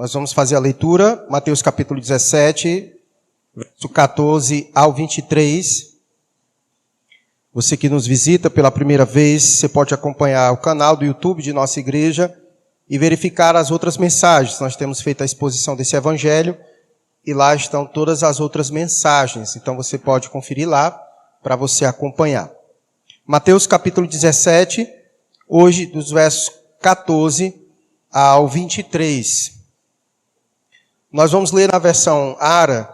Nós vamos fazer a leitura, Mateus capítulo 17, verso 14 ao 23. Você que nos visita pela primeira vez, você pode acompanhar o canal do YouTube de nossa igreja e verificar as outras mensagens. Nós temos feito a exposição desse evangelho e lá estão todas as outras mensagens. Então você pode conferir lá para você acompanhar. Mateus capítulo 17, hoje dos versos 14 ao 23. Nós vamos ler na versão ARA,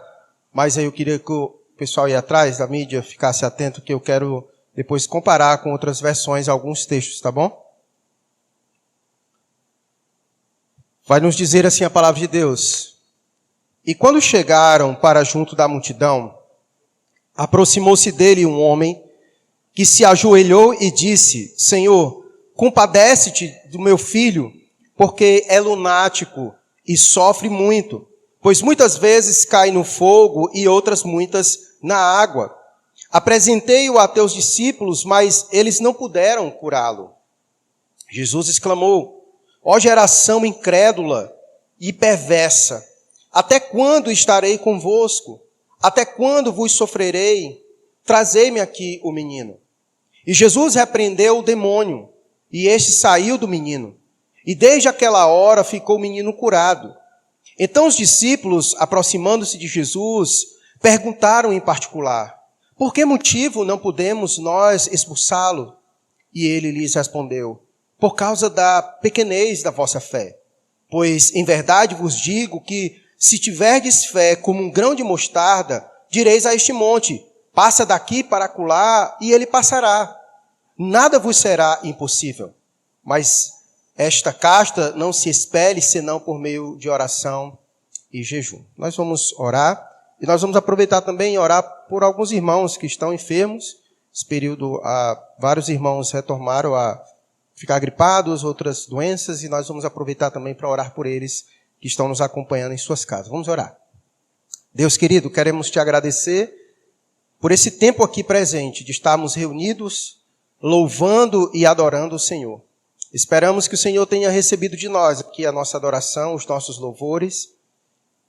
mas aí eu queria que o pessoal aí atrás da mídia ficasse atento, que eu quero depois comparar com outras versões alguns textos, tá bom? Vai nos dizer assim a palavra de Deus. E quando chegaram para junto da multidão, aproximou-se dele um homem que se ajoelhou e disse: Senhor, compadece-te do meu filho, porque é lunático e sofre muito, pois muitas vezes cai no fogo e outras muitas na água. Apresentei-o a teus discípulos, mas eles não puderam curá-lo. Jesus exclamou: ó geração incrédula e perversa, até quando estarei convosco? Até quando vos sofrerei? Trazei-me aqui o menino. E Jesus repreendeu o demônio, e este saiu do menino. E desde aquela hora ficou o menino curado. Então os discípulos, aproximando-se de Jesus, perguntaram em particular: por que motivo não podemos nós expulsá-lo? E ele lhes respondeu: por causa da pequenez da vossa fé. Pois em verdade vos digo que, se tiverdes fé como um grão de mostarda, direis a este monte: passa daqui para acolá, e ele passará. Nada vos será impossível. Mas esta casta não se expele senão por meio de oração e jejum. Nós vamos orar e nós vamos aproveitar também e orar por alguns irmãos que estão enfermos. Esse período, vários irmãos retornaram a ficar gripados, outras doenças, e nós vamos aproveitar também para orar por eles que estão nos acompanhando em suas casas. Vamos orar. Deus querido, queremos te agradecer por esse tempo aqui presente, de estarmos reunidos, louvando e adorando o Senhor. Esperamos que o Senhor tenha recebido de nós aqui a nossa adoração, os nossos louvores,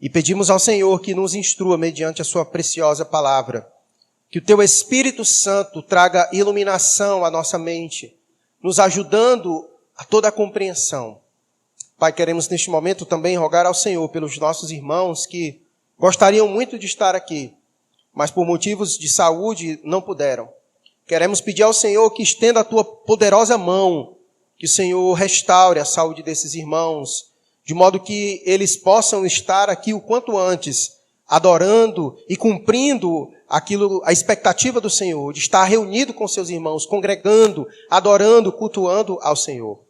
e pedimos ao Senhor que nos instrua mediante a sua preciosa palavra, que o teu Espírito Santo traga iluminação à nossa mente, nos ajudando a toda a compreensão. Pai, queremos neste momento também rogar ao Senhor pelos nossos irmãos que gostariam muito de estar aqui, mas por motivos de saúde não puderam. Queremos pedir ao Senhor que estenda a tua poderosa mão, que o Senhor restaure a saúde desses irmãos, de modo que eles possam estar aqui o quanto antes, adorando e cumprindo a expectativa do Senhor, de estar reunido com seus irmãos, congregando, adorando, cultuando ao Senhor.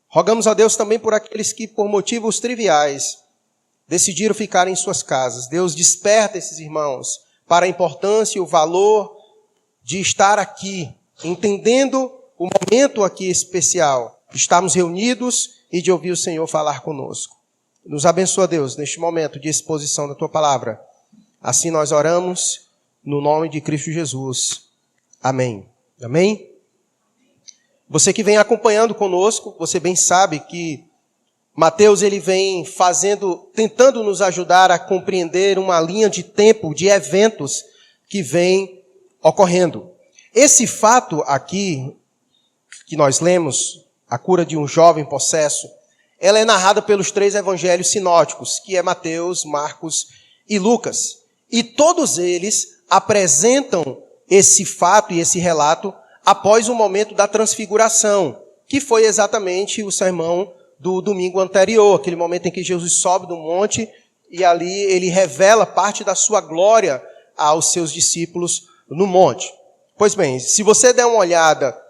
Rogamos a Deus também por aqueles que, por motivos triviais, decidiram ficar em suas casas. Deus, desperta esses irmãos para a importância e o valor de estar aqui, entendendo o momento aqui especial, de estarmos reunidos e de ouvir o Senhor falar conosco. Nos abençoa, Deus, neste momento de exposição da tua palavra. Assim nós oramos no nome de Cristo Jesus. Amém. Amém? Você que vem acompanhando conosco, você bem sabe que Mateus ele vem tentando nos ajudar a compreender uma linha de tempo, de eventos que vem ocorrendo. Esse fato aqui, que nós lemos, a cura de um jovem possesso, ela é narrada pelos 3 evangelhos sinóticos, que é Mateus, Marcos e Lucas. E todos eles apresentam esse fato e esse relato após o momento da transfiguração, que foi exatamente o sermão do domingo anterior, aquele momento em que Jesus sobe do monte e ali ele revela parte da sua glória aos seus discípulos no monte. Pois bem, se você der uma olhada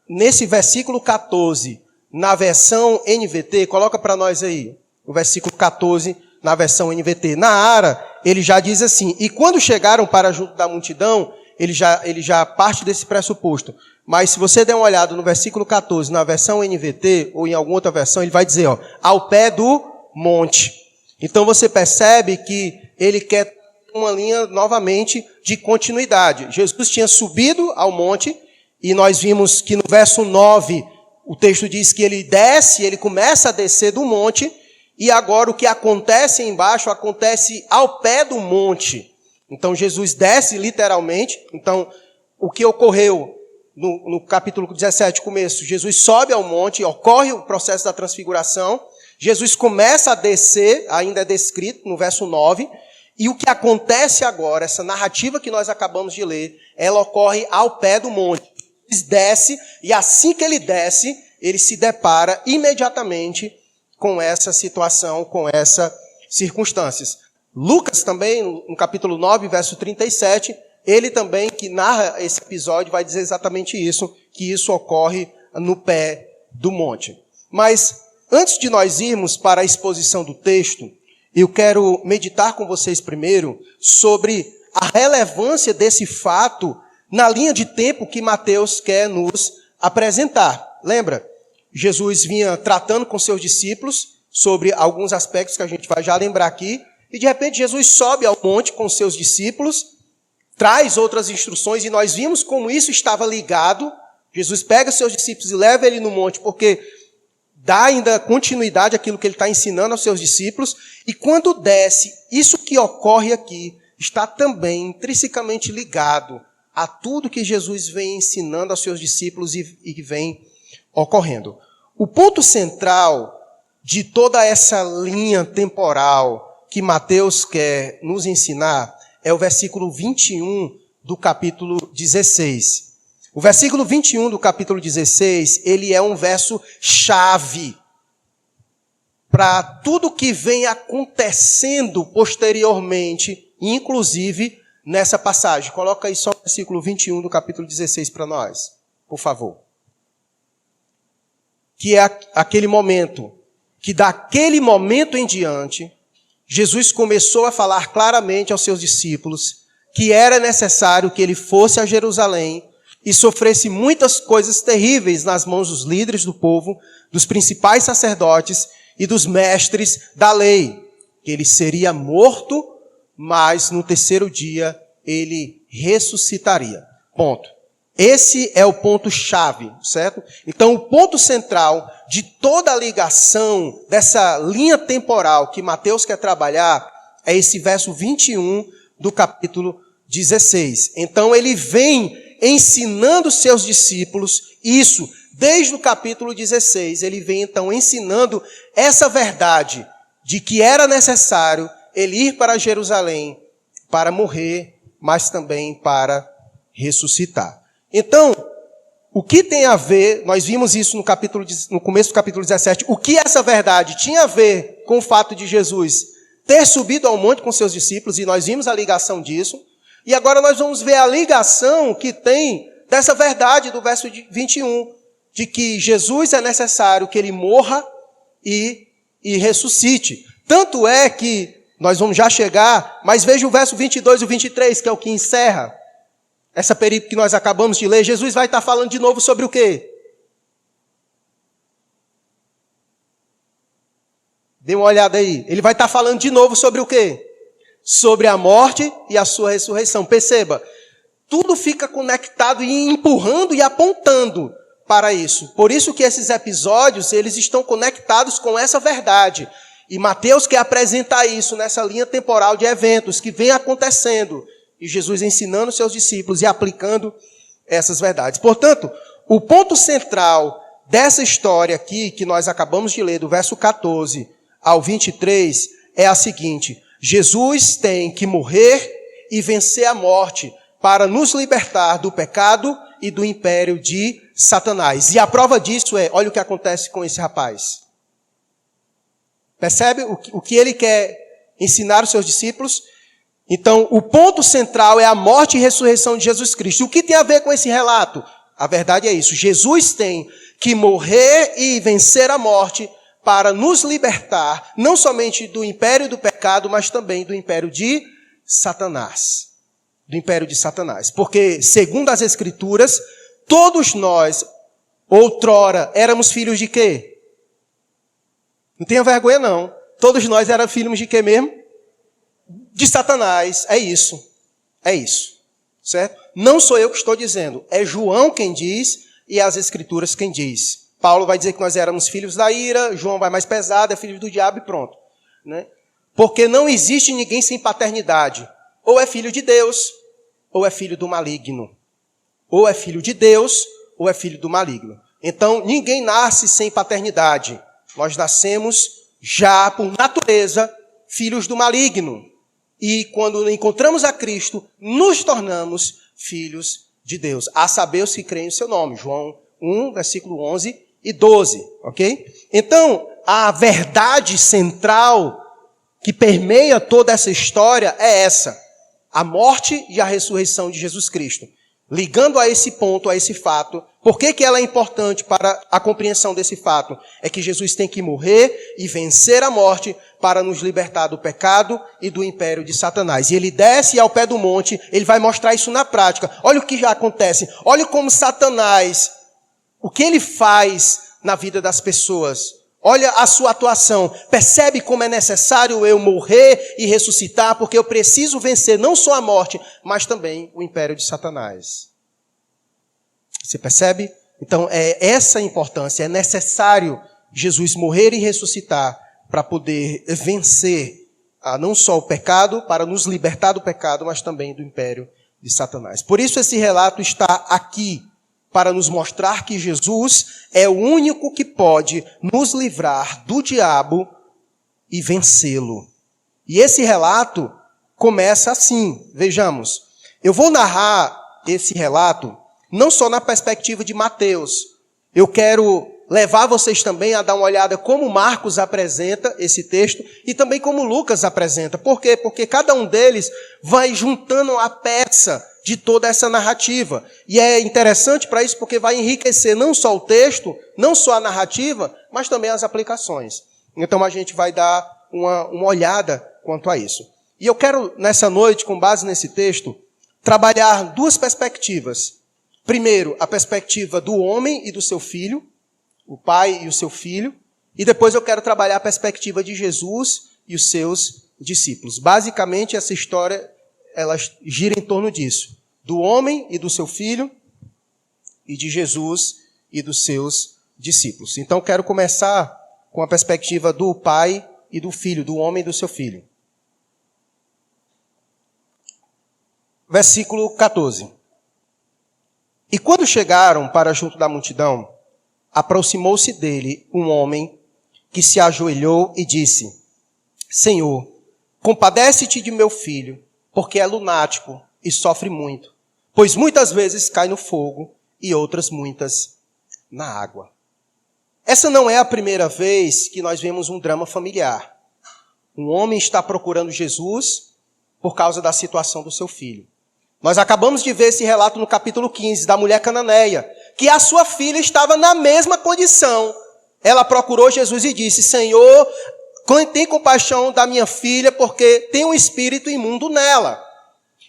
nesse versículo 14, na versão NVT, coloca para nós aí, o versículo 14 na versão NVT. Na ARA, ele já diz assim: e quando chegaram para junto da multidão, ele já parte desse pressuposto. Mas se você der uma olhada no versículo 14, na versão NVT, ou em alguma outra versão, ele vai dizer, ao pé do monte. Então você percebe que ele quer uma linha novamente de continuidade. Jesus tinha subido ao monte, e nós vimos que no verso 9, o texto diz que ele desce, ele começa a descer do monte, E agora o que acontece embaixo acontece ao pé do monte. Então Jesus desce literalmente. Então o que ocorreu no capítulo 17, começo, Jesus sobe ao monte, ocorre o processo da transfiguração. Jesus começa a descer, ainda é descrito no verso 9. E o que acontece agora, essa narrativa que nós acabamos de ler, ela ocorre ao pé do monte. Jesus desce e assim que ele desce, ele se depara imediatamente com essa situação, com essas circunstâncias. Lucas também, no capítulo 9, verso 37, ele também, que narra esse episódio, vai dizer exatamente isso, que isso ocorre no pé do monte. Mas, antes de nós irmos para a exposição do texto, eu quero meditar com vocês primeiro sobre a relevância desse fato na linha de tempo que Mateus quer nos apresentar. Lembra? Jesus vinha tratando com seus discípulos sobre alguns aspectos que a gente vai já lembrar aqui, e de repente Jesus sobe ao monte com seus discípulos, traz outras instruções, e nós vimos como isso estava ligado. Jesus pega seus discípulos e leva ele no monte, porque dá ainda continuidade àquilo que ele está ensinando aos seus discípulos, e quando desce, isso que ocorre aqui está também intrinsecamente ligado a tudo que Jesus vem ensinando aos seus discípulos e que vem ocorrendo. O ponto central de toda essa linha temporal que Mateus quer nos ensinar é o versículo 21 do capítulo 16. O versículo 21 do capítulo 16, ele é um verso chave para tudo que vem acontecendo posteriormente, inclusive nessa passagem. Coloca aí só o versículo 21 do capítulo 16 para nós, por favor. Que é aquele momento, que daquele momento em diante, Jesus começou a falar claramente aos seus discípulos que era necessário que ele fosse a Jerusalém e sofresse muitas coisas terríveis nas mãos dos líderes do povo, dos principais sacerdotes e dos mestres da lei. Que ele seria morto, mas no terceiro dia ele ressuscitaria. Ponto. Esse é o ponto-chave, certo? Então, o ponto central de toda a ligação dessa linha temporal que Mateus quer trabalhar é esse verso 21 do capítulo 16. Então, ele vem ensinando seus discípulos isso, desde o capítulo 16. Ele vem, então, ensinando essa verdade de que era necessário ele ir para Jerusalém para morrer, mas também para ressuscitar. Então, o que tem a ver, nós vimos isso no começo do capítulo 17, o que essa verdade tinha a ver com o fato de Jesus ter subido ao monte com seus discípulos, e nós vimos a ligação disso, e agora nós vamos ver a ligação que tem dessa verdade do verso 21, de que Jesus é necessário que ele morra e ressuscite. Tanto é que nós vamos já chegar, mas veja o verso 22 e o 23, que é o que encerra essa perícope que nós acabamos de ler. Jesus vai estar falando de novo sobre o quê? Dê uma olhada aí. Ele vai estar falando de novo sobre o quê? Sobre a morte e a sua ressurreição. Perceba, tudo fica conectado e empurrando e apontando para isso. Por isso que esses episódios, eles estão conectados com essa verdade. E Mateus quer apresentar isso nessa linha temporal de eventos que vem acontecendo. E Jesus ensinando seus discípulos e aplicando essas verdades. Portanto, o ponto central dessa história aqui, que nós acabamos de ler, do verso 14 ao 23, é a seguinte: Jesus tem que morrer e vencer a morte para nos libertar do pecado e do império de Satanás. E a prova disso é, olha o que acontece com esse rapaz. Percebe o que ele quer ensinar aos seus discípulos? Então, o ponto central é a morte e ressurreição de Jesus Cristo. O que tem a ver com esse relato? A verdade é isso. Jesus tem que morrer e vencer a morte para nos libertar, não somente do império do pecado, mas também do império de Satanás. Do império de Satanás. Porque, segundo as Escrituras, todos nós, outrora, éramos filhos de quê? Não tenha vergonha, não. Todos nós éramos filhos de quê mesmo? De Satanás. É isso. É isso. Certo? Não sou eu que estou dizendo. É João quem diz e as Escrituras quem diz. Paulo vai dizer que nós éramos filhos da ira, João vai mais pesado, é filho do diabo e pronto. Né? Porque não existe ninguém sem paternidade. Ou é filho de Deus, ou é filho do maligno. Ou é filho de Deus, ou é filho do maligno. Então, ninguém nasce sem paternidade. Nós nascemos já, por natureza, filhos do maligno. E quando encontramos a Cristo, nos tornamos filhos de Deus. A saber os que creem em seu nome. João 1, versículo 11 e 12. Ok? Então, a verdade central que permeia toda essa história é essa. A morte e a ressurreição de Jesus Cristo. Ligando a esse ponto, a esse fato, por que ela é importante para a compreensão desse fato? É que Jesus tem que morrer e vencer a morte para nos libertar do pecado e do império de Satanás. E ele desce ao pé do monte, ele vai mostrar isso na prática. Olha o que já acontece. Olha como Satanás, o que ele faz na vida das pessoas. Olha a sua atuação. Percebe como é necessário eu morrer e ressuscitar, porque eu preciso vencer não só a morte, mas também o império de Satanás. Você percebe? Então, é essa a importância. É necessário Jesus morrer e ressuscitar para poder vencer não só o pecado, para nos libertar do pecado, mas também do império de Satanás. Por isso esse relato está aqui, para nos mostrar que Jesus é o único que pode nos livrar do diabo e vencê-lo. E esse relato começa assim. Vejamos, eu vou narrar esse relato não só na perspectiva de Mateus. Eu quero levar vocês também a dar uma olhada como Marcos apresenta esse texto e também como Lucas apresenta. Por quê? Porque cada um deles vai juntando a peça de toda essa narrativa. E é interessante para isso porque vai enriquecer não só o texto, não só a narrativa, mas também as aplicações. Então a gente vai dar uma olhada quanto a isso. E eu quero, nessa noite, com base nesse texto, trabalhar duas perspectivas. Primeiro, a perspectiva do homem e do seu filho, o pai e o seu filho, e depois eu quero trabalhar a perspectiva de Jesus e os seus discípulos. Basicamente, essa história, ela gira em torno disso. Do homem e do seu filho, e de Jesus e dos seus discípulos. Então, quero começar com a perspectiva do pai e do filho, do homem e do seu filho. Versículo 14. E quando chegaram para junto da multidão, aproximou-se dele um homem que se ajoelhou e disse: Senhor, compadece-te de meu filho, porque é lunático e sofre muito, pois muitas vezes cai no fogo e outras muitas na água. Essa não é a primeira vez que nós vemos um drama familiar. Um homem está procurando Jesus por causa da situação do seu filho. Nós acabamos de ver esse relato no capítulo 15, da mulher cananeia, que a sua filha estava na mesma condição. Ela procurou Jesus e disse: Senhor, tem compaixão da minha filha, porque tem um espírito imundo nela.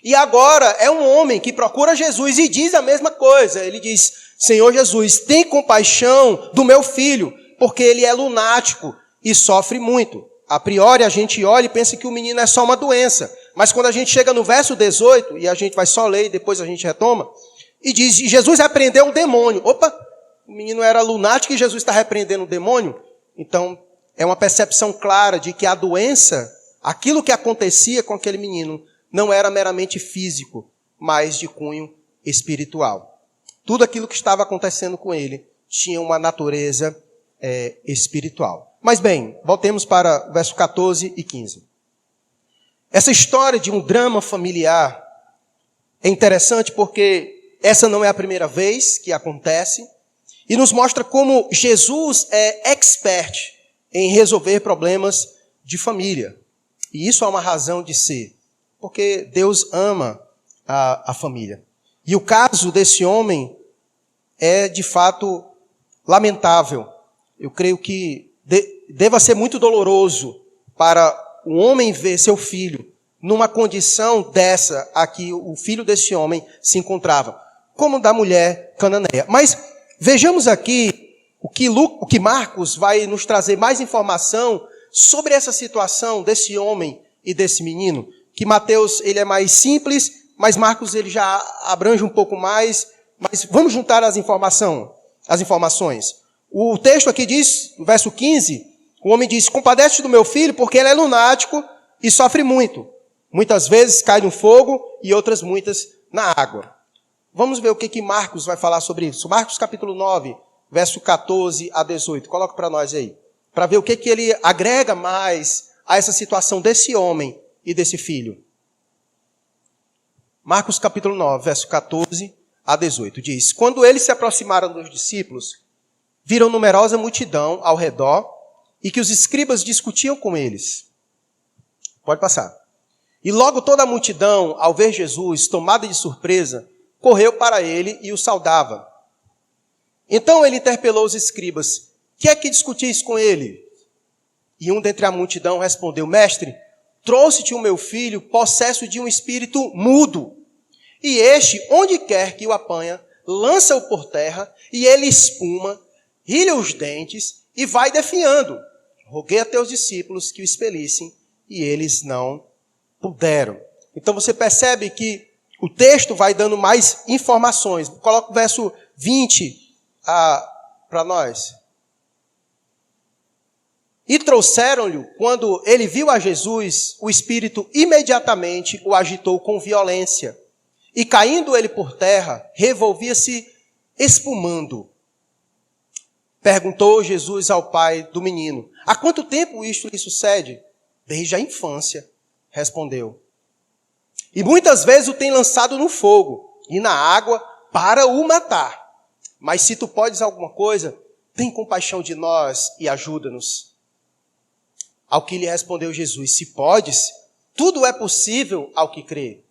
E agora é um homem que procura Jesus e diz a mesma coisa. Ele diz: Senhor Jesus, tem compaixão do meu filho, porque ele é lunático e sofre muito. A priori a gente olha e pensa que o menino é só uma doença. Mas quando a gente chega no verso 18, e a gente vai só ler e depois a gente retoma, e diz: Jesus repreendeu um demônio. Opa, o menino era lunático e Jesus está repreendendo um demônio? Então, é uma percepção clara de que a doença, aquilo que acontecia com aquele menino, não era meramente físico, mas de cunho espiritual. Tudo aquilo que estava acontecendo com ele tinha uma natureza espiritual. Mas bem, voltemos para verso 14 e 15. Essa história de um drama familiar é interessante porque essa não é a primeira vez que acontece e nos mostra como Jesus é expert em resolver problemas de família. E isso é uma razão de ser, porque Deus ama a família. E o caso desse homem é, de fato, lamentável. Eu creio que deva ser muito doloroso para um homem ver seu filho numa condição dessa a que o filho desse homem se encontrava, como da mulher cananeia. Mas vejamos aqui o que Marcos vai nos trazer mais informação sobre essa situação desse homem e desse menino, que Mateus ele é mais simples, mas Marcos ele já abrange um pouco mais. Mas vamos juntar as informações. O texto aqui diz, no verso 15, o homem diz: compadece do meu filho porque ele é lunático e sofre muito. Muitas vezes cai no fogo e outras muitas na água. Vamos ver o que Marcos vai falar sobre isso. Marcos capítulo 9, verso 14 a 18. Coloca para nós aí. Para ver o que ele agrega mais a essa situação desse homem e desse filho. Marcos capítulo 9, verso 14 a 18. Diz: quando eles se aproximaram dos discípulos, viram numerosa multidão ao redor e que os escribas discutiam com eles. Pode passar. E logo toda a multidão, ao ver Jesus, tomada de surpresa, correu para ele e o saudava. Então ele interpelou os escribas: que é que discutis com ele? E um dentre a multidão respondeu: mestre, trouxe-te o meu filho, possesso de um espírito mudo. E este, onde quer que o apanha, lança-o por terra, e ele espuma, rilha os dentes e vai definhando. Roguei a teus discípulos que o expelissem, e eles não puderam. Então você percebe que o texto vai dando mais informações. Coloca o verso 20 para nós. E trouxeram-lhe, quando ele viu a Jesus, o espírito imediatamente o agitou com violência. E caindo ele por terra, revolvia-se espumando. Perguntou Jesus ao pai do menino: há quanto tempo isto lhe sucede? Desde a infância, respondeu. E muitas vezes o tem lançado no fogo e na água para o matar. Mas se tu podes alguma coisa, tem compaixão de nós e ajuda-nos. Ao que lhe respondeu Jesus: se podes, tudo é possível ao que crê.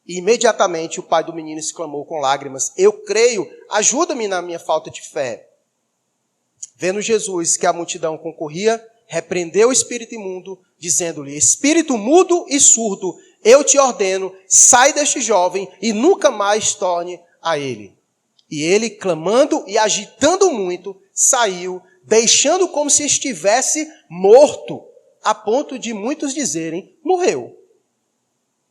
E imediatamente o pai do menino exclamou com lágrimas: eu creio, ajuda-me na minha falta de fé. Vendo Jesus que a multidão concorria, repreendeu o espírito imundo, dizendo-lhe: espírito mudo e surdo, eu te ordeno, sai deste jovem e nunca mais torne a ele. E ele, clamando e agitando muito, saiu, deixando como se estivesse morto, a ponto de muitos dizerem: morreu.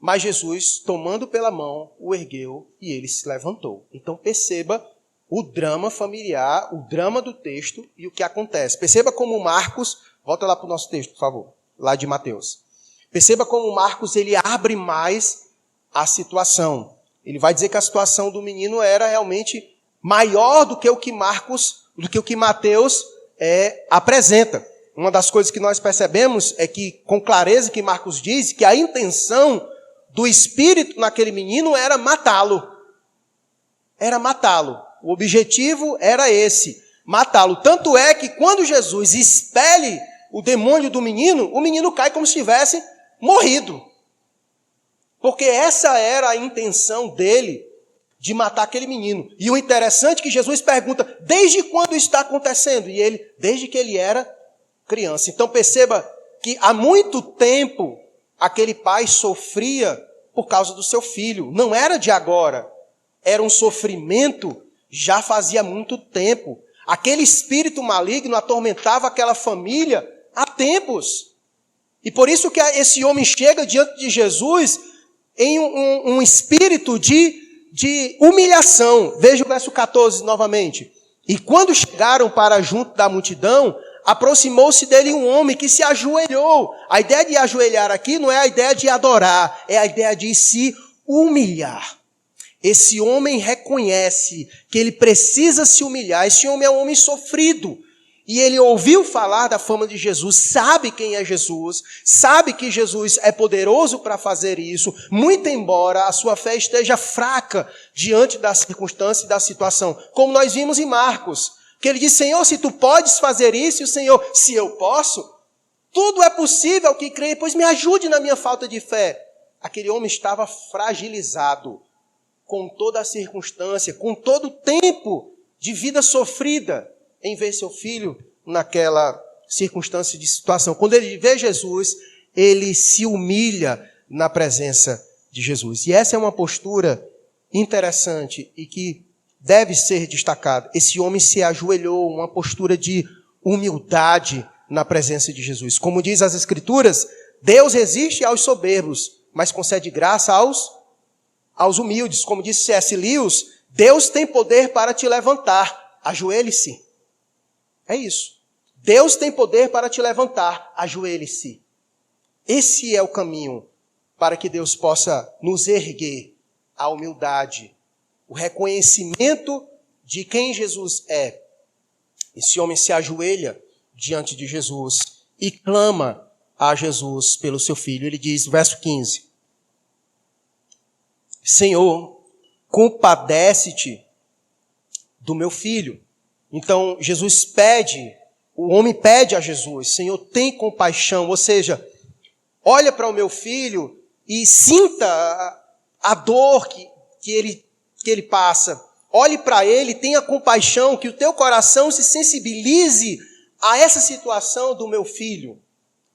Mas Jesus, tomando pela mão, o ergueu e ele se levantou. Então perceba o drama familiar, o drama do texto e o que acontece. Perceba como Marcos, volta lá para o nosso texto, por favor, lá de Mateus. Perceba como Marcos ele abre mais a situação. Ele vai dizer que a situação do menino era realmente maior do que o que Mateus apresenta. Uma das coisas que nós percebemos é que, com clareza que Marcos diz, que a intenção do espírito naquele menino era matá-lo. Era matá-lo. O objetivo era esse, matá-lo. Tanto é que quando Jesus expele o demônio do menino, o menino cai como se tivesse morrido. Porque essa era a intenção dele, de matar aquele menino. E o interessante é que Jesus pergunta: desde quando isso está acontecendo? E ele: desde que ele era criança. Então perceba que há muito tempo aquele pai sofria por causa do seu filho. Não era de agora. Era um sofrimento já fazia muito tempo. Aquele espírito maligno atormentava aquela família há tempos. E por isso que esse homem chega diante de Jesus em um espírito de humilhação. Veja o verso 14 novamente. E quando chegaram para junto da multidão, aproximou-se dele um homem que se ajoelhou. A ideia de ajoelhar aqui não é a ideia de adorar, é a ideia de se humilhar. Esse homem reconhece que ele precisa se humilhar. Esse homem é um homem sofrido. E ele ouviu falar da fama de Jesus, sabe quem é Jesus, sabe que Jesus é poderoso para fazer isso, muito embora a sua fé esteja fraca diante da circunstância e da situação. Como nós vimos em Marcos, que ele diz: Senhor, se tu podes fazer isso, e o Senhor: se eu posso, tudo é possível ao que crê, pois me ajude na minha falta de fé. Aquele homem estava fragilizado com toda a circunstância, com todo o tempo de vida sofrida em ver seu filho naquela circunstância de situação. Quando ele vê Jesus, ele se humilha na presença de Jesus. E essa é uma postura interessante e que deve ser destacada. Esse homem se ajoelhou, uma postura de humildade na presença de Jesus. Como diz as Escrituras, Deus resiste aos soberbos, mas concede graça aos humildes. Como disse C.S. Lewis, Deus tem poder para te levantar. Ajoelhe-se. É isso. Deus tem poder para te levantar. Ajoelhe-se. Esse é o caminho para que Deus possa nos erguer. A humildade, o reconhecimento de quem Jesus é. Esse homem se ajoelha diante de Jesus e clama a Jesus pelo seu filho. Ele diz, verso 15, Senhor, compadece-te do meu filho. Então, Jesus pede, o homem pede a Jesus, Senhor, tem compaixão, ou seja, olha para o meu filho e sinta a dor que ele passa. Olhe para ele, tenha compaixão, que o teu coração se sensibilize a essa situação do meu filho.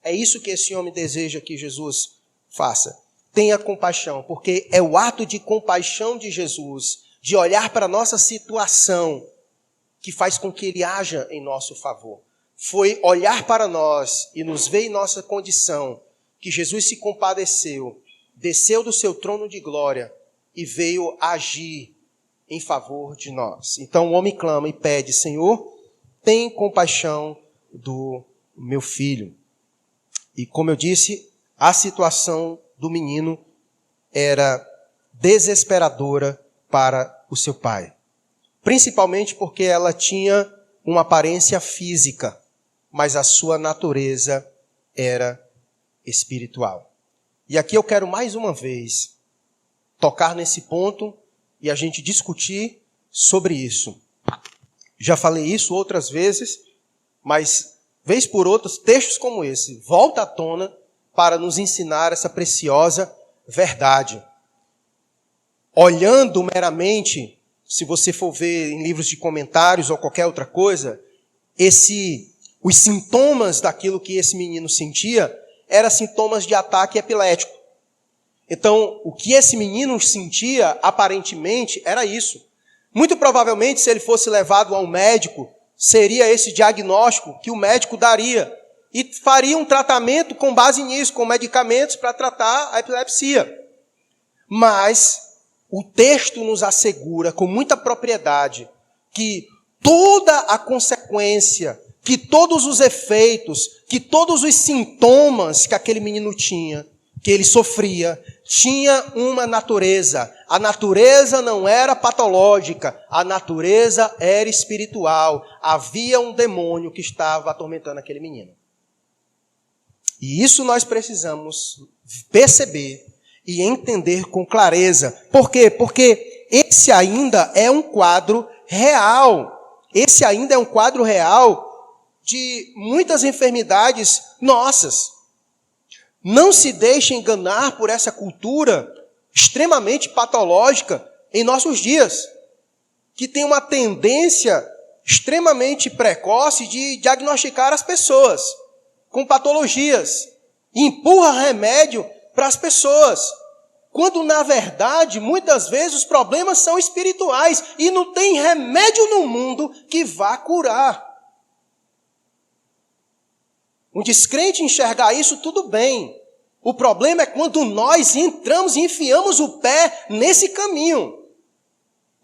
É isso que esse homem deseja que Jesus faça. Tenha compaixão, porque é o ato de compaixão de Jesus, de olhar para a nossa situação, que faz com que ele haja em nosso favor. Foi olhar para nós e nos ver em nossa condição, que Jesus se compadeceu, desceu do seu trono de glória e veio agir em favor de nós. Então o homem clama e pede, Senhor, tem compaixão do meu filho. E como eu disse, a situação do menino era desesperadora para o seu pai. Principalmente porque ela tinha uma aparência física, mas a sua natureza era espiritual. E aqui eu quero mais uma vez tocar nesse ponto e a gente discutir sobre isso. Já falei isso outras vezes, mas vez por outra, textos como esse voltam à tona para nos ensinar essa preciosa verdade. Olhando meramente, se você for ver em livros de comentários ou qualquer outra coisa, os sintomas daquilo que esse menino sentia eram sintomas de ataque epilético. Então, o que esse menino sentia, aparentemente, era isso. Muito provavelmente, se ele fosse levado a um médico, seria esse diagnóstico que o médico daria. E faria um tratamento com base nisso, com medicamentos para tratar a epilepsia. Mas o texto nos assegura com muita propriedade que toda a consequência, que todos os efeitos, que todos os sintomas que aquele menino tinha, que ele sofria, tinha uma natureza. A natureza não era patológica, a natureza era espiritual. Havia um demônio que estava atormentando aquele menino. E isso nós precisamos perceber e entender com clareza. Por quê? Porque esse ainda é um quadro real. Esse ainda é um quadro real de muitas enfermidades nossas. Não se deixe enganar por essa cultura extremamente patológica em nossos dias, que tem uma tendência extremamente precoce de diagnosticar as pessoas com patologias, e empurra remédio para as pessoas, quando na verdade, muitas vezes os problemas são espirituais e não tem remédio no mundo que vá curar. Um descrente enxergar isso, tudo bem. O problema é quando nós entramos e enfiamos o pé nesse caminho.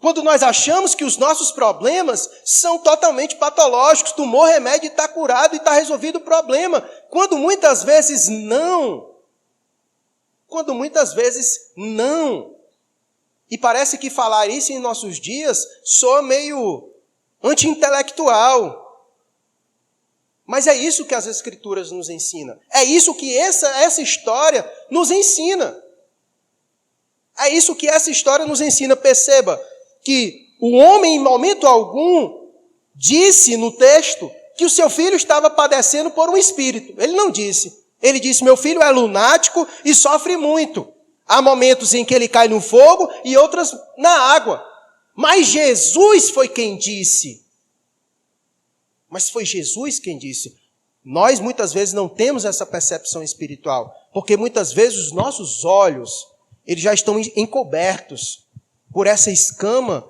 Quando nós achamos que os nossos problemas são totalmente patológicos, tomou remédio e está curado e está resolvido o problema. Quando muitas vezes não. Quando muitas vezes não. E parece que falar isso em nossos dias soa meio anti-intelectual. Mas é isso que as Escrituras nos ensinam. É isso que essa história nos ensina. É isso que essa história nos ensina. Perceba que o homem, em momento algum, disse no texto que o seu filho estava padecendo por um espírito. Ele não disse. Ele disse, meu filho é lunático e sofre muito. Há momentos em que ele cai no fogo e outras na água. Mas Jesus foi quem disse. Mas foi Jesus quem disse. Nós muitas vezes não temos essa percepção espiritual, porque muitas vezes os nossos olhos, eles já estão encobertos por essa escama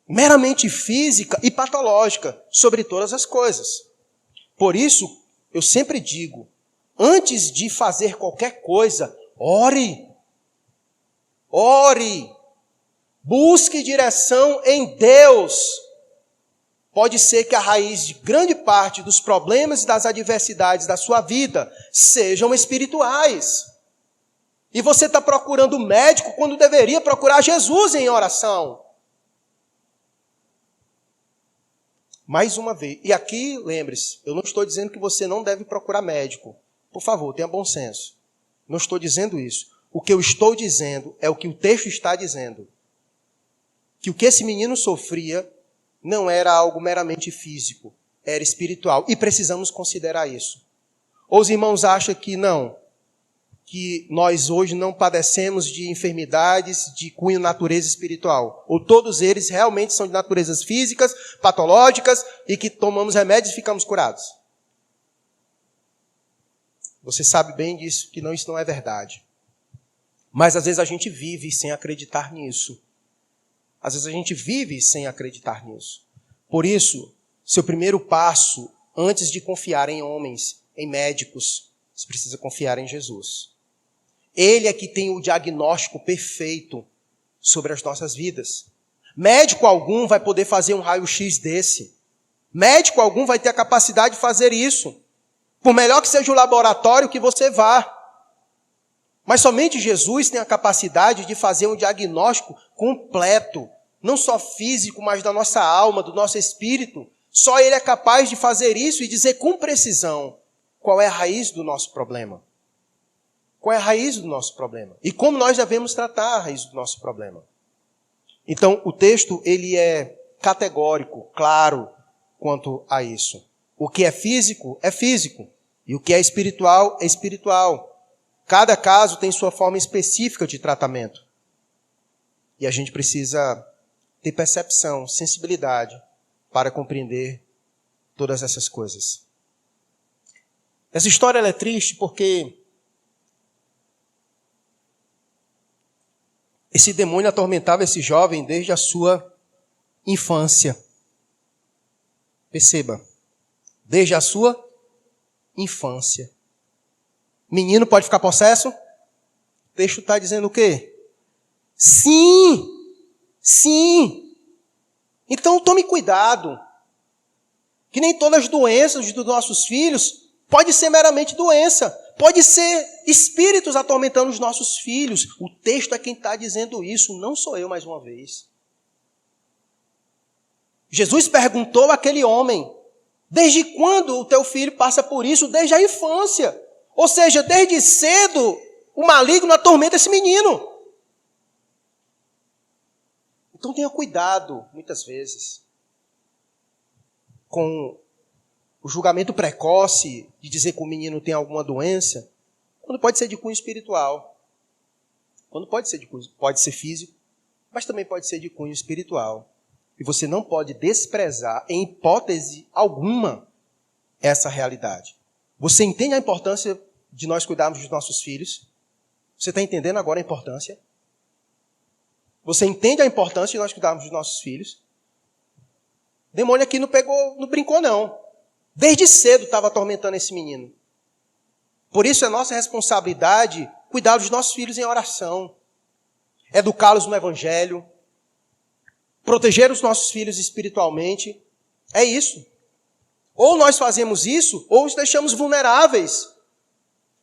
meramente física e patológica sobre todas as coisas. Por isso, eu sempre digo, antes de fazer qualquer coisa, ore. Ore. Busque direção em Deus. pode ser que a raiz de grande parte dos problemas e das adversidades da sua vida sejam espirituais. E você está procurando médico quando deveria procurar Jesus em oração. Mais uma vez, e aqui, lembre-se, eu não estou dizendo que você não deve procurar médico. Por favor, tenha bom senso. Não estou dizendo isso. O que eu estou dizendo é o que o texto está dizendo. Que o que esse menino sofria não era algo meramente físico, era espiritual. E precisamos considerar isso. Ou os irmãos acham que não, que nós hoje não padecemos de enfermidades de cunho natureza espiritual. Ou todos eles realmente são de naturezas físicas, patológicas, e que tomamos remédios e ficamos curados. Você sabe bem disso, que isso não é verdade. Mas às vezes a gente vive sem acreditar nisso. Às vezes a gente vive sem acreditar nisso. Por isso, seu primeiro passo, antes de confiar em homens, em médicos, você precisa confiar em Jesus. Ele é que tem o diagnóstico perfeito sobre as nossas vidas. Médico algum vai poder fazer um raio-x desse. Médico algum vai ter a capacidade de fazer isso. Por melhor que seja o laboratório que você vá. Mas somente Jesus tem a capacidade de fazer um diagnóstico completo. Não só físico, mas da nossa alma, do nosso espírito. Só Ele é capaz de fazer isso e dizer com precisão qual é a raiz do nosso problema. Qual é a raiz do nosso problema? E como nós devemos tratar a raiz do nosso problema? Então, o texto ele é categórico, claro, quanto a isso. O que é físico, é físico. E o que é espiritual, é espiritual. Cada caso tem sua forma específica de tratamento. E a gente precisa ter percepção, sensibilidade para compreender todas essas coisas. Essa história ela é triste porque esse demônio atormentava esse jovem desde a sua infância. Perceba, desde a sua infância. Menino pode ficar possesso? O texto está dizendo o quê? Sim! Sim! Então tome cuidado. Que nem todas as doenças dos nossos filhos pode ser meramente doença. Pode ser espíritos atormentando os nossos filhos. O texto é quem está dizendo isso, não sou eu mais uma vez. Jesus perguntou àquele homem, desde quando o teu filho passa por isso? Desde a infância. Ou seja, desde cedo, o maligno atormenta esse menino. Então tenha cuidado, muitas vezes, com o julgamento precoce de dizer que o menino tem alguma doença, quando pode ser de cunho espiritual. Quando pode ser físico, mas também pode ser de cunho espiritual. E você não pode desprezar, em hipótese alguma, essa realidade. Você entende a importância de nós cuidarmos dos nossos filhos? Você está entendendo agora a importância? Você entende a importância de nós cuidarmos dos nossos filhos? O demônio aqui não brincou não. Desde cedo estava atormentando esse menino. Por isso é nossa responsabilidade cuidar dos nossos filhos em oração. Educá-los no Evangelho. Proteger os nossos filhos espiritualmente. É isso. Ou nós fazemos isso, ou os deixamos vulneráveis.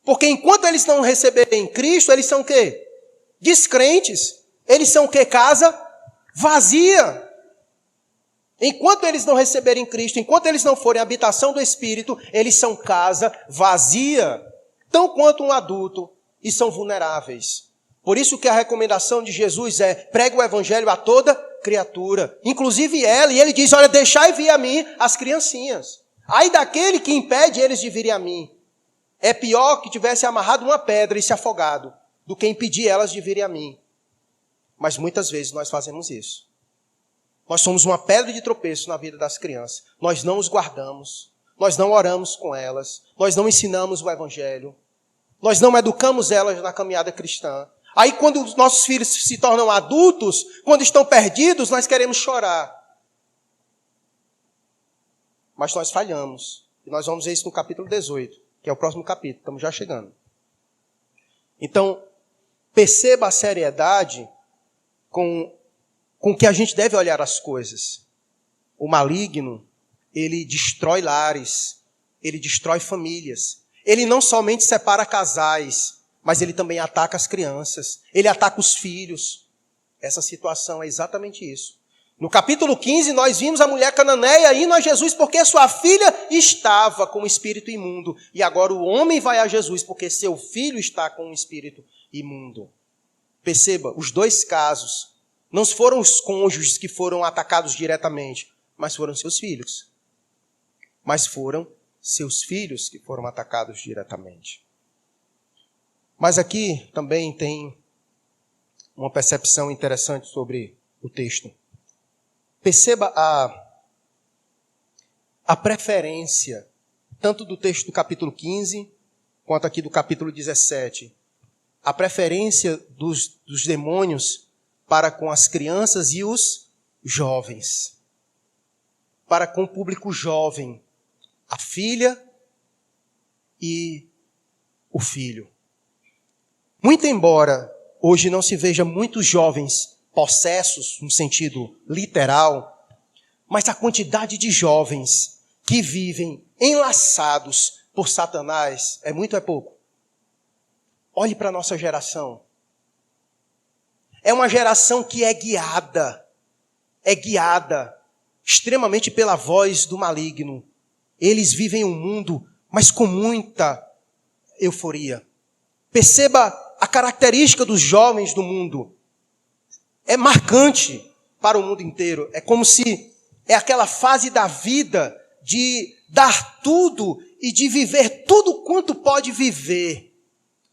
Porque enquanto eles não receberem Cristo, eles são o quê? Descrentes. Eles são o quê? Casa vazia. Enquanto eles não receberem Cristo, enquanto eles não forem habitação do Espírito, eles são casa vazia. Tão quanto um adulto, e são vulneráveis. Por isso que a recomendação de Jesus é, pregue o Evangelho a toda criatura, inclusive ela, e ele diz, olha, deixai vir a mim as criancinhas. Ai daquele que impede eles de virem a mim. É pior que tivesse amarrado uma pedra e se afogado, do que impedir elas de virem a mim. Mas muitas vezes nós fazemos isso. Nós somos uma pedra de tropeço na vida das crianças. Nós não os guardamos. Nós não oramos com elas. Nós não ensinamos o Evangelho. Nós não educamos elas na caminhada cristã. Aí quando os nossos filhos se tornam adultos, quando estão perdidos, nós queremos chorar. Mas nós falhamos. E nós vamos ver isso no capítulo 18, que é o próximo capítulo. Estamos já chegando. Então, perceba a seriedade com que a gente deve olhar as coisas. o maligno, ele destrói lares, ele destrói famílias. Ele não somente separa casais, mas ele também ataca as crianças, ele ataca os filhos. Essa situação é exatamente isso. No capítulo 15, nós vimos a mulher cananeia indo a Jesus porque sua filha estava com um espírito imundo. E agora o homem vai a Jesus porque seu filho está com um espírito imundo. Perceba, os dois casos, não foram os cônjuges que foram atacados diretamente, mas foram seus filhos. Mas foram seus filhos que foram atacados diretamente. Mas aqui também tem uma percepção interessante sobre o texto. Perceba a preferência, tanto do texto do capítulo 15, quanto aqui do capítulo 17. A preferência dos demônios para com as crianças e os jovens. Para com o público jovem. A filha e o filho. Muito embora hoje não se veja muitos jovens possessos, no sentido literal, mas a quantidade de jovens que vivem enlaçados por Satanás é muito, é pouco. Olhe para a nossa geração. É uma geração que é guiada extremamente pela voz do maligno. Eles vivem um mundo, mas com muita euforia. Perceba a característica dos jovens do mundo. É marcante para o mundo inteiro. É como se é aquela fase da vida de dar tudo e de viver tudo quanto pode viver.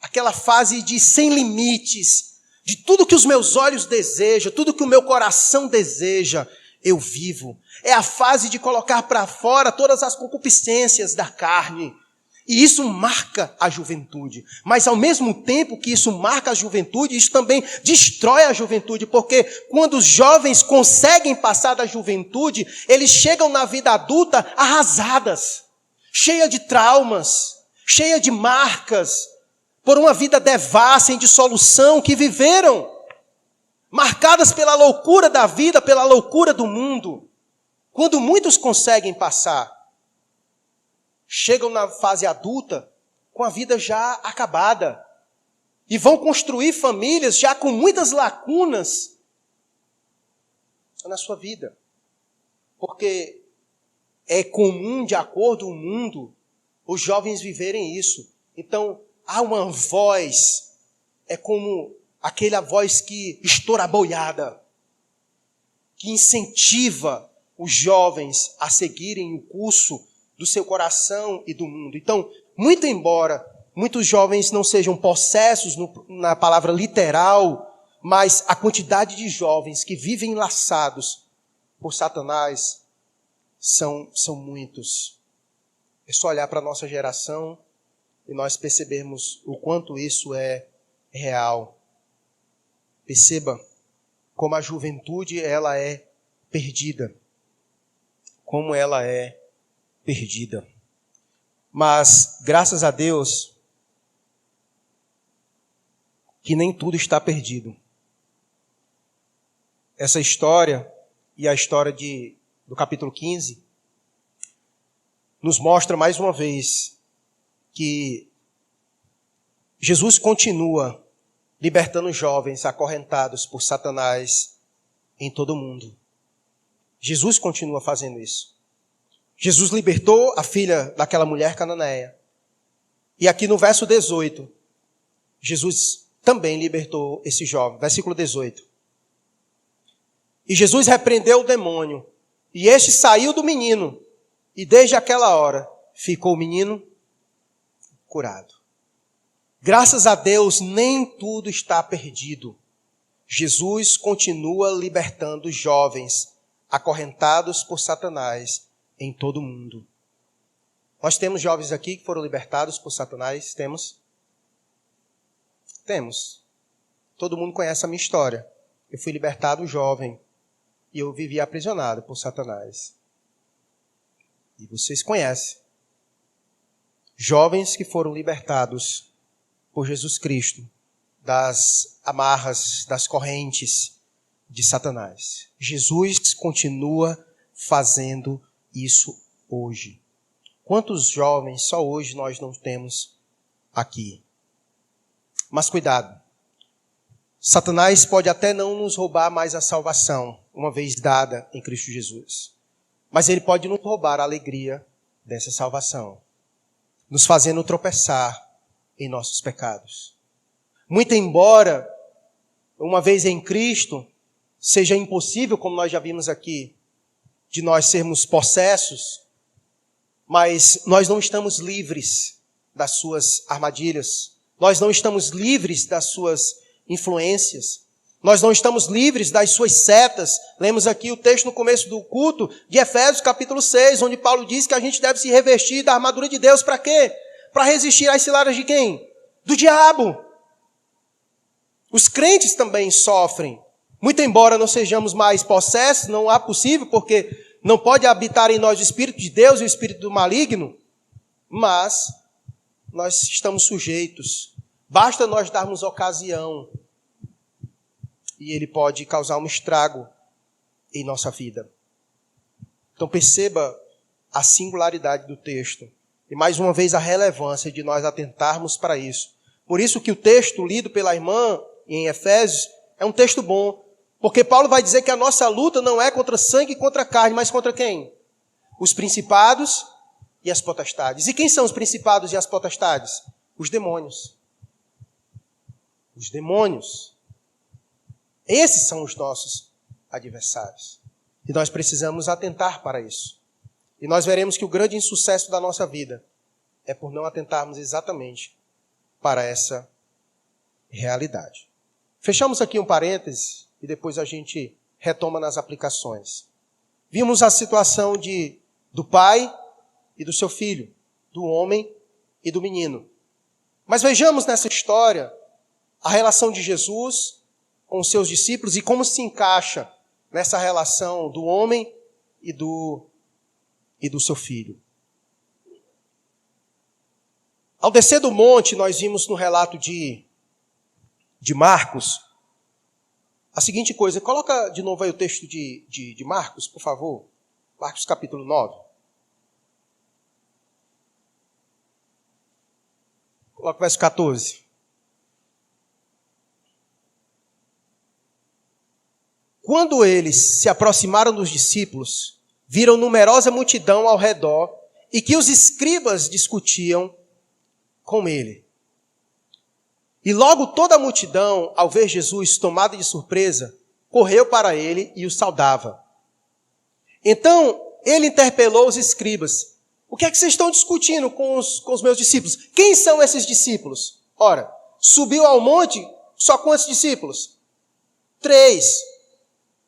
Aquela fase de sem limites, de tudo que os meus olhos desejam, tudo que o meu coração deseja, eu vivo. É a fase de colocar para fora todas as concupiscências da carne. E isso marca a juventude. Mas ao mesmo tempo que isso marca a juventude, isso também destrói a juventude. Porque quando os jovens conseguem passar da juventude, eles chegam na vida adulta arrasadas, cheia de traumas, cheia de marcas, por uma vida devassa, em dissolução, que viveram, marcadas pela loucura da vida, pela loucura do mundo. Quando muitos conseguem passar, chegam na fase adulta com a vida já acabada e vão construir famílias já com muitas lacunas na sua vida. Porque é comum, de acordo com o mundo, os jovens viverem isso. Então, há uma voz, é como aquela voz que estoura a boiada, que incentiva os jovens a seguirem o curso do seu coração e do mundo. Então, muito embora muitos jovens não sejam possessos na palavra literal, mas a quantidade de jovens que vivem laçados por Satanás são muitos. É só olhar para a nossa geração e nós percebermos o quanto isso é real. Perceba como a juventude ela é perdida. Como ela é perdida. Mas, graças a Deus, que nem tudo está perdido. Essa história e a história do capítulo 15 nos mostra mais uma vez que Jesus continua libertando os jovens acorrentados por Satanás em todo o mundo. Jesus continua fazendo isso. Jesus libertou a filha daquela mulher cananeia. E aqui no verso 18, Jesus também libertou esse jovem. Versículo 18. E Jesus repreendeu o demônio, e este saiu do menino, e desde aquela hora ficou o menino curado. Graças a Deus, nem tudo está perdido. Jesus continua libertando os jovens acorrentados por Satanás em todo o mundo. Nós temos jovens aqui que foram libertados por Satanás? Temos? Temos. Todo mundo conhece a minha história. Eu fui libertado jovem e eu vivi aprisionado por Satanás. E vocês conhecem. Jovens que foram libertados por Jesus Cristo das amarras, das correntes de Satanás. Jesus continua fazendo isso hoje. Quantos jovens só hoje nós não temos aqui? Mas cuidado. Satanás pode até não nos roubar mais a salvação, uma vez dada em Cristo Jesus. Mas ele pode nos roubar a alegria dessa salvação, nos fazendo tropeçar em nossos pecados. Muito embora, uma vez em Cristo, seja impossível, como nós já vimos aqui, de nós sermos possessos, mas nós não estamos livres das suas armadilhas, nós não estamos livres das suas influências, nós não estamos livres das suas setas. Lemos aqui o texto no começo do culto de Efésios capítulo 6, onde Paulo diz que a gente deve se revestir da armadura de Deus. Para quê? Para resistir às ciladas de quem? Do diabo. Os crentes também sofrem. Muito embora não sejamos mais possessos, não há possível, porque não pode habitar em nós o Espírito de Deus e o Espírito do maligno, mas nós estamos sujeitos. Basta nós darmos ocasião e ele pode causar um estrago em nossa vida. Então perceba a singularidade do texto e mais uma vez a relevância de nós atentarmos para isso. Por isso que o texto lido pela irmã em Efésios é um texto bom, porque Paulo vai dizer que a nossa luta não é contra sangue e contra carne, mas contra quem? Os principados e as potestades. E quem são os principados e as potestades? Os demônios. Os demônios. Esses são os nossos adversários. E nós precisamos atentar para isso. E nós veremos que o grande insucesso da nossa vida é por não atentarmos exatamente para essa realidade. Fechamos aqui um parêntese e depois a gente retoma nas aplicações. Vimos a situação do pai e do seu filho, do homem e do menino. Mas vejamos nessa história a relação de Jesus com os seus discípulos e como se encaixa nessa relação do homem e do seu filho. Ao descer do monte, nós vimos no relato de Marcos a seguinte coisa. Coloca de novo aí o texto de Marcos, por favor. Marcos capítulo 9. Coloca o verso 14. Quando eles se aproximaram dos discípulos, viram numerosa multidão ao redor e que os escribas discutiam com ele. E logo toda a multidão, ao ver Jesus tomado de surpresa, correu para ele e o saudava. Então ele interpelou os escribas. O que é que vocês estão discutindo com os meus discípulos? Quem são esses discípulos? Ora, subiu ao monte só quantos discípulos? 3.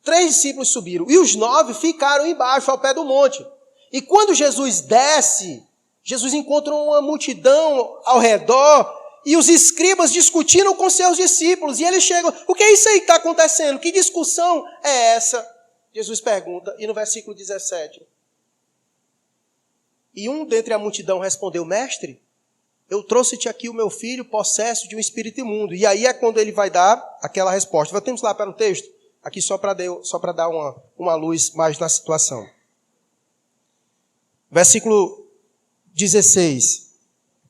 3 discípulos subiram e os 9 ficaram embaixo, ao pé do monte. E quando Jesus desce, Jesus encontra uma multidão ao redor e os escribas discutiram com seus discípulos. E eles chegam, o que é isso aí que está acontecendo? Que discussão é essa? Jesus pergunta, e no versículo 17. E um dentre a multidão respondeu, mestre, eu trouxe-te aqui o meu filho possesso de um espírito imundo. E aí é quando ele vai dar aquela resposta. Voltemos lá para o texto. Aqui só para dar uma luz mais na situação. Versículo 16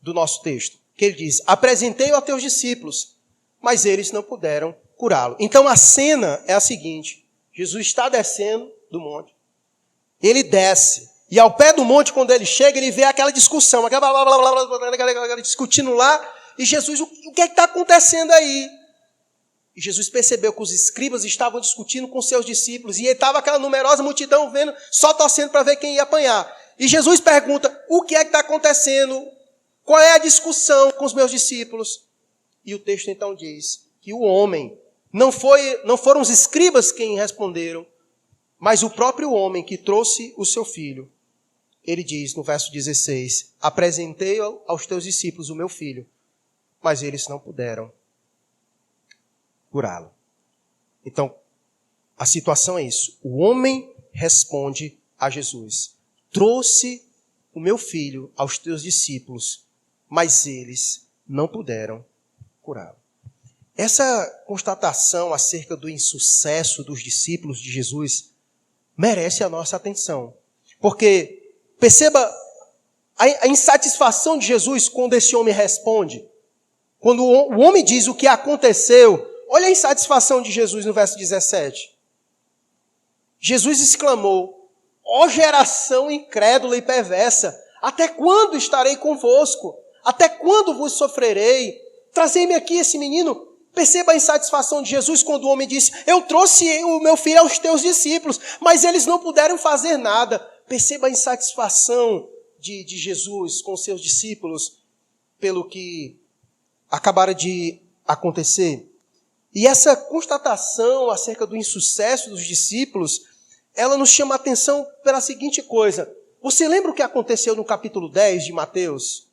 do nosso texto, que ele diz, apresentei-o a teus discípulos, mas eles não puderam curá-lo. Então a cena é a seguinte, Jesus está descendo do monte, ele desce, e ao pé do monte, quando ele chega, ele vê aquela discussão, aquela discutindo lá, e Jesus, o que é que está acontecendo aí? E Jesus percebeu que os escribas estavam discutindo com seus discípulos. E estava aquela numerosa multidão vendo, só torcendo para ver quem ia apanhar. E Jesus pergunta, o que é que está acontecendo? Qual é a discussão com os meus discípulos? E o texto então diz que o homem, não foram os escribas quem responderam, mas o próprio homem que trouxe o seu filho. Ele diz no verso 16, apresentei aos teus discípulos o meu filho, mas eles não puderam curá-lo. Então, a situação é isso. O homem responde a Jesus. Trouxe o meu filho aos teus discípulos, mas eles não puderam curá-lo. Essa constatação acerca do insucesso dos discípulos de Jesus merece a nossa atenção. Porque, perceba a insatisfação de Jesus quando esse homem responde. Quando o homem diz o que aconteceu, olha a insatisfação de Jesus no verso 17. Jesus exclamou: ó geração incrédula e perversa, até quando estarei convosco? Até quando vos sofrerei? Trazei-me aqui esse menino. Perceba a insatisfação de Jesus quando o homem disse: eu trouxe o meu filho aos teus discípulos, mas eles não puderam fazer nada. Perceba a insatisfação de Jesus com seus discípulos pelo que acabara de acontecer. E essa constatação acerca do insucesso dos discípulos, ela nos chama a atenção pela seguinte coisa. Você lembra o que aconteceu no capítulo 10 de Mateus?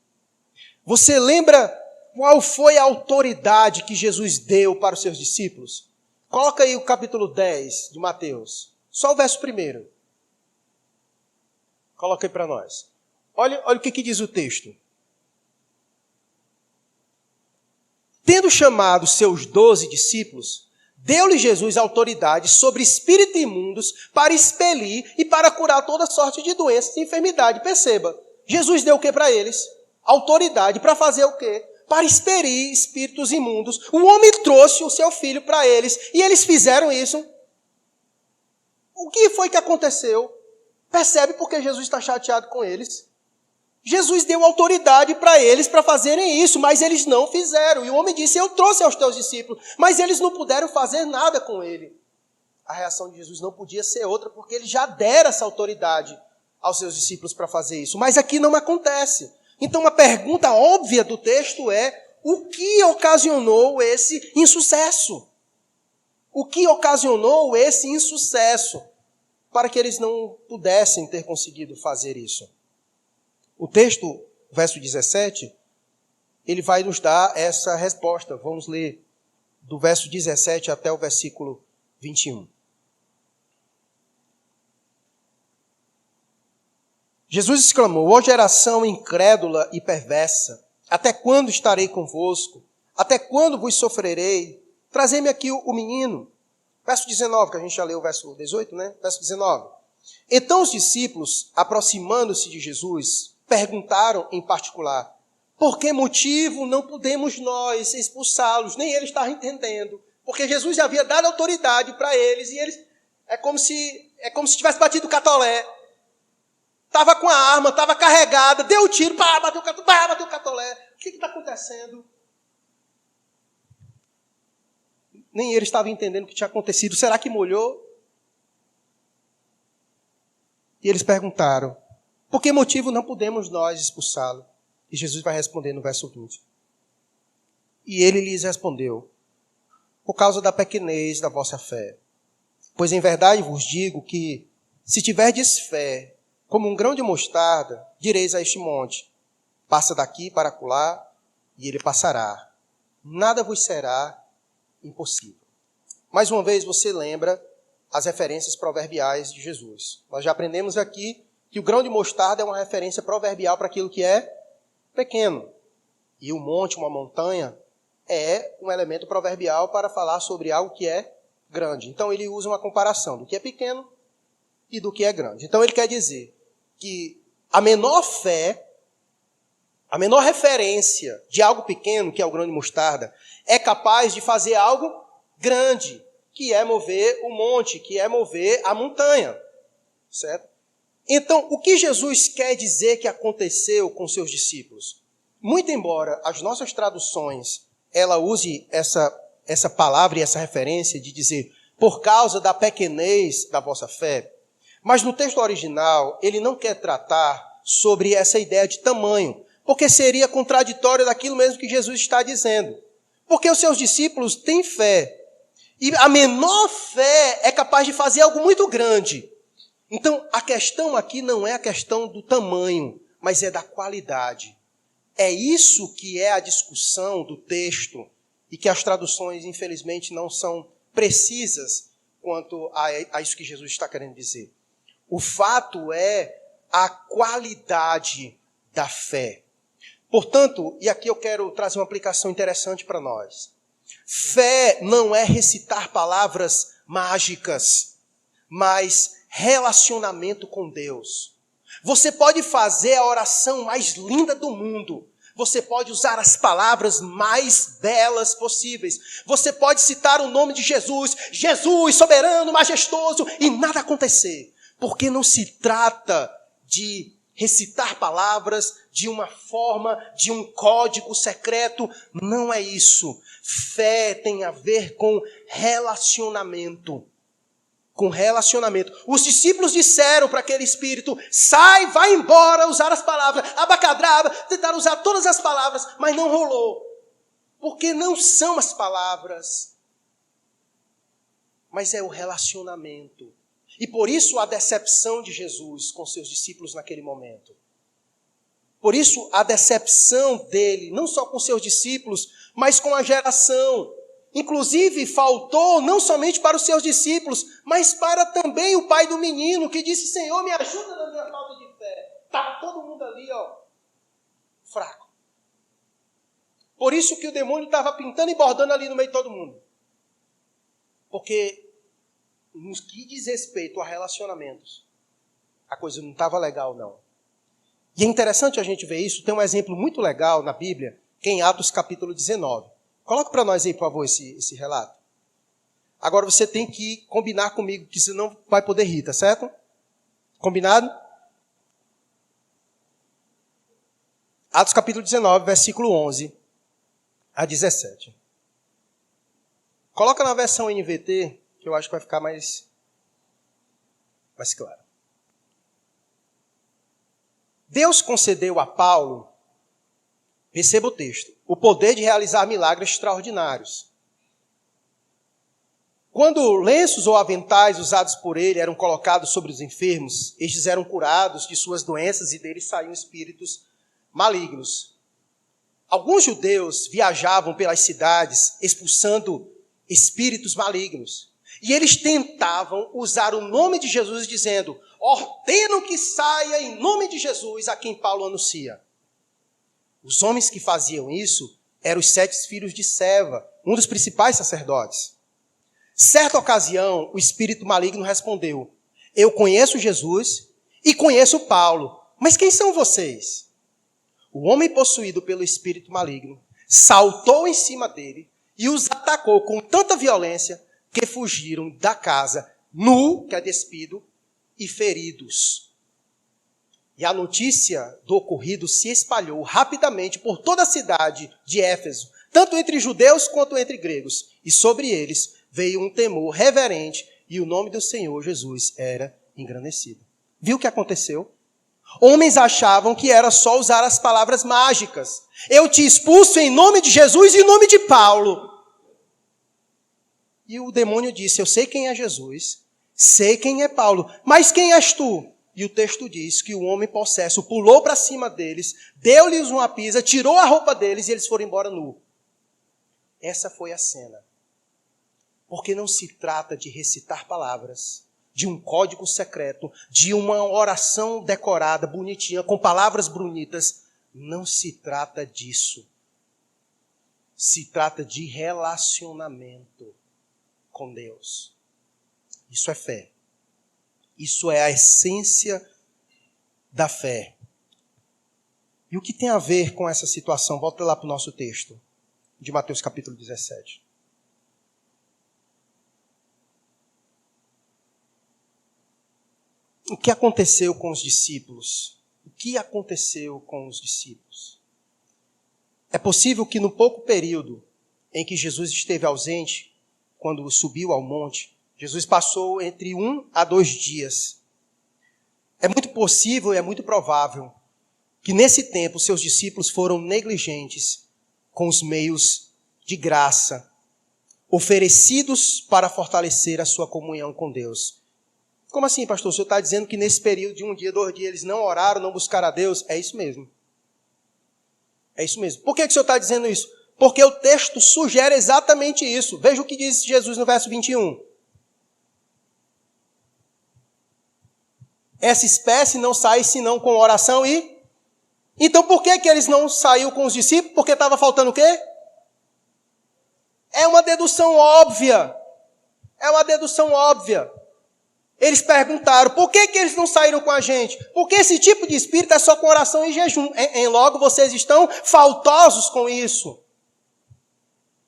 Você lembra qual foi a autoridade que Jesus deu para os seus discípulos? Coloca aí o capítulo 10 de Mateus. Só o verso 1. Coloca aí para nós. Olha o que diz o texto. Tendo chamado seus 12 discípulos, deu-lhe Jesus autoridade sobre espíritos imundos para expelir e para curar toda sorte de doenças e enfermidade. Perceba, Jesus deu o que para eles? Autoridade para fazer o quê? Para expelir espíritos imundos. O homem trouxe o seu filho para eles e eles fizeram isso. O que foi que aconteceu? Percebe porque Jesus está chateado com eles? Jesus deu autoridade para eles para fazerem isso, mas eles não fizeram. E o homem disse: eu trouxe aos teus discípulos, mas eles não puderam fazer nada com ele. A reação de Jesus não podia ser outra, porque ele já dera essa autoridade aos seus discípulos para fazer isso. Mas aqui não acontece. Então uma pergunta óbvia do texto é: o que ocasionou esse insucesso? O que ocasionou esse insucesso para que eles não pudessem ter conseguido fazer isso? O texto, verso 17, ele vai nos dar essa resposta. Vamos ler do verso 17 até o versículo 21. Jesus exclamou: ó geração incrédula e perversa, até quando estarei convosco? Até quando vos sofrerei? Trazei-me aqui o menino. Verso 19, que a gente já leu o verso 18, né? Verso 19. Então os discípulos, aproximando-se de Jesus, perguntaram em particular: por que motivo não podemos nós expulsá-los? Nem ele estava entendendo. Porque Jesus já havia dado autoridade para eles e eles é como se tivesse batido o catolé. Estava com a arma, estava carregada, deu o tiro, bateu o catolé. O que está acontecendo? Nem ele estava entendendo o que tinha acontecido. Será que molhou? E eles perguntaram: por que motivo não podemos nós expulsá-lo? E Jesus vai responder no verso 20. E ele lhes respondeu: por causa da pequenez da vossa fé. Pois em verdade vos digo que, se tiverdes fé, como um grão de mostarda, direis a este monte: passa daqui para acolá, e ele passará. Nada vos será impossível. Mais uma vez você lembra as referências proverbiais de Jesus. Nós já aprendemos aqui que o grão de mostarda é uma referência proverbial para aquilo que é pequeno. E o monte, uma montanha, é um elemento proverbial para falar sobre algo que é grande. Então ele usa uma comparação do que é pequeno e do que é grande. Então ele quer dizer que a menor fé, a menor referência de algo pequeno, que é o grão de mostarda, é capaz de fazer algo grande, que é mover o monte, que é mover a montanha. Certo? Então, o que Jesus quer dizer que aconteceu com seus discípulos? Muito embora as nossas traduções ela use essa palavra e essa referência de dizer por causa da pequenez da vossa fé, mas no texto original ele não quer tratar sobre essa ideia de tamanho, porque seria contraditório daquilo mesmo que Jesus está dizendo. Porque os seus discípulos têm fé, e a menor fé é capaz de fazer algo muito grande. Então, a questão aqui não é a questão do tamanho, mas é da qualidade. É isso que é a discussão do texto e que as traduções, infelizmente, não são precisas quanto a isso que Jesus está querendo dizer. O fato é a qualidade da fé. Portanto, e aqui eu quero trazer uma aplicação interessante para nós. Fé não é recitar palavras mágicas, mas relacionamento com Deus. Você pode fazer a oração mais linda do mundo. Você pode usar as palavras mais belas possíveis. Você pode citar o nome de Jesus, Jesus, soberano, majestoso, e nada acontecer. Porque não se trata de recitar palavras de uma forma, de um código secreto. Não é isso. Fé tem a ver com relacionamento. Com relacionamento. Os discípulos disseram para aquele espírito, sai, vai embora, usar as palavras, abacadabra, tentaram usar todas as palavras, mas não rolou. Porque não são as palavras, mas é o relacionamento. E por isso a decepção de Jesus com seus discípulos naquele momento. Por isso a decepção dele, não só com seus discípulos, mas com a geração. Inclusive, faltou não somente para os seus discípulos, mas para também o pai do menino, que disse, Senhor, me ajuda na minha falta de fé. Estava todo mundo ali, fraco. Por isso que o demônio estava pintando e bordando ali no meio de todo mundo. Porque, no que diz respeito a relacionamentos, a coisa não estava legal, não. E é interessante a gente ver isso. Tem um exemplo muito legal na Bíblia, que é em Atos capítulo 19. Coloca para nós aí, por favor, esse relato. Agora você tem que combinar comigo, que você não vai poder rir, tá certo? Combinado? Atos capítulo 19, versículo 11 a 17. Coloca na versão NVT, que eu acho que vai ficar mais claro. Deus concedeu a Paulo, perceba o texto, o poder de realizar milagres extraordinários. Quando lenços ou aventais usados por ele eram colocados sobre os enfermos, estes eram curados de suas doenças e deles saíam espíritos malignos. Alguns judeus viajavam pelas cidades expulsando espíritos malignos. E eles tentavam usar o nome de Jesus dizendo, ordeno que saia em nome de Jesus a quem Paulo anuncia. Os homens que faziam isso eram os 7 filhos de Seva, um dos principais sacerdotes. Certa ocasião, o espírito maligno respondeu, eu conheço Jesus e conheço Paulo, mas quem são vocês? O homem possuído pelo espírito maligno saltou em cima dele e os atacou com tanta violência que fugiram da casa, nu, que é despido, e feridos. E a notícia do ocorrido se espalhou rapidamente por toda a cidade de Éfeso, tanto entre judeus quanto entre gregos. E sobre eles veio um temor reverente e o nome do Senhor Jesus era engrandecido. Viu o que aconteceu? Homens achavam que era só usar as palavras mágicas. Eu te expulso em nome de Jesus e em nome de Paulo. E o demônio disse, eu sei quem é Jesus, sei quem é Paulo, mas quem és tu? E o texto diz que o homem possesso pulou para cima deles, deu-lhes uma pisa, tirou a roupa deles e eles foram embora nu. Essa foi a cena. Porque não se trata de recitar palavras, de um código secreto, de uma oração decorada, bonitinha, com palavras bonitas. Não se trata disso. Se trata de relacionamento com Deus. Isso é fé. Isso é a essência da fé. E o que tem a ver com essa situação? Volta lá para o nosso texto, de Mateus capítulo 17. O que aconteceu com os discípulos? O que aconteceu com os discípulos? É possível que no pouco período em que Jesus esteve ausente, quando subiu ao monte, Jesus passou entre 1 a 2 dias. É muito possível e é muito provável que nesse tempo seus discípulos foram negligentes com os meios de graça oferecidos para fortalecer a sua comunhão com Deus. Como assim, pastor? O senhor está dizendo que nesse período de 1 dia, 2 dias, eles não oraram, não buscaram a Deus? É isso mesmo. É isso mesmo. Por que o senhor está dizendo isso? Porque o texto sugere exatamente isso. Veja o que diz Jesus no verso 21. Essa espécie não sai senão com oração e... Então por que eles não saíram com os discípulos? Porque estava faltando o quê? É uma dedução óbvia. É uma dedução óbvia. Eles perguntaram, por que eles não saíram com a gente? Porque esse tipo de espírito é só com oração e jejum. Logo, vocês estão faltosos com isso.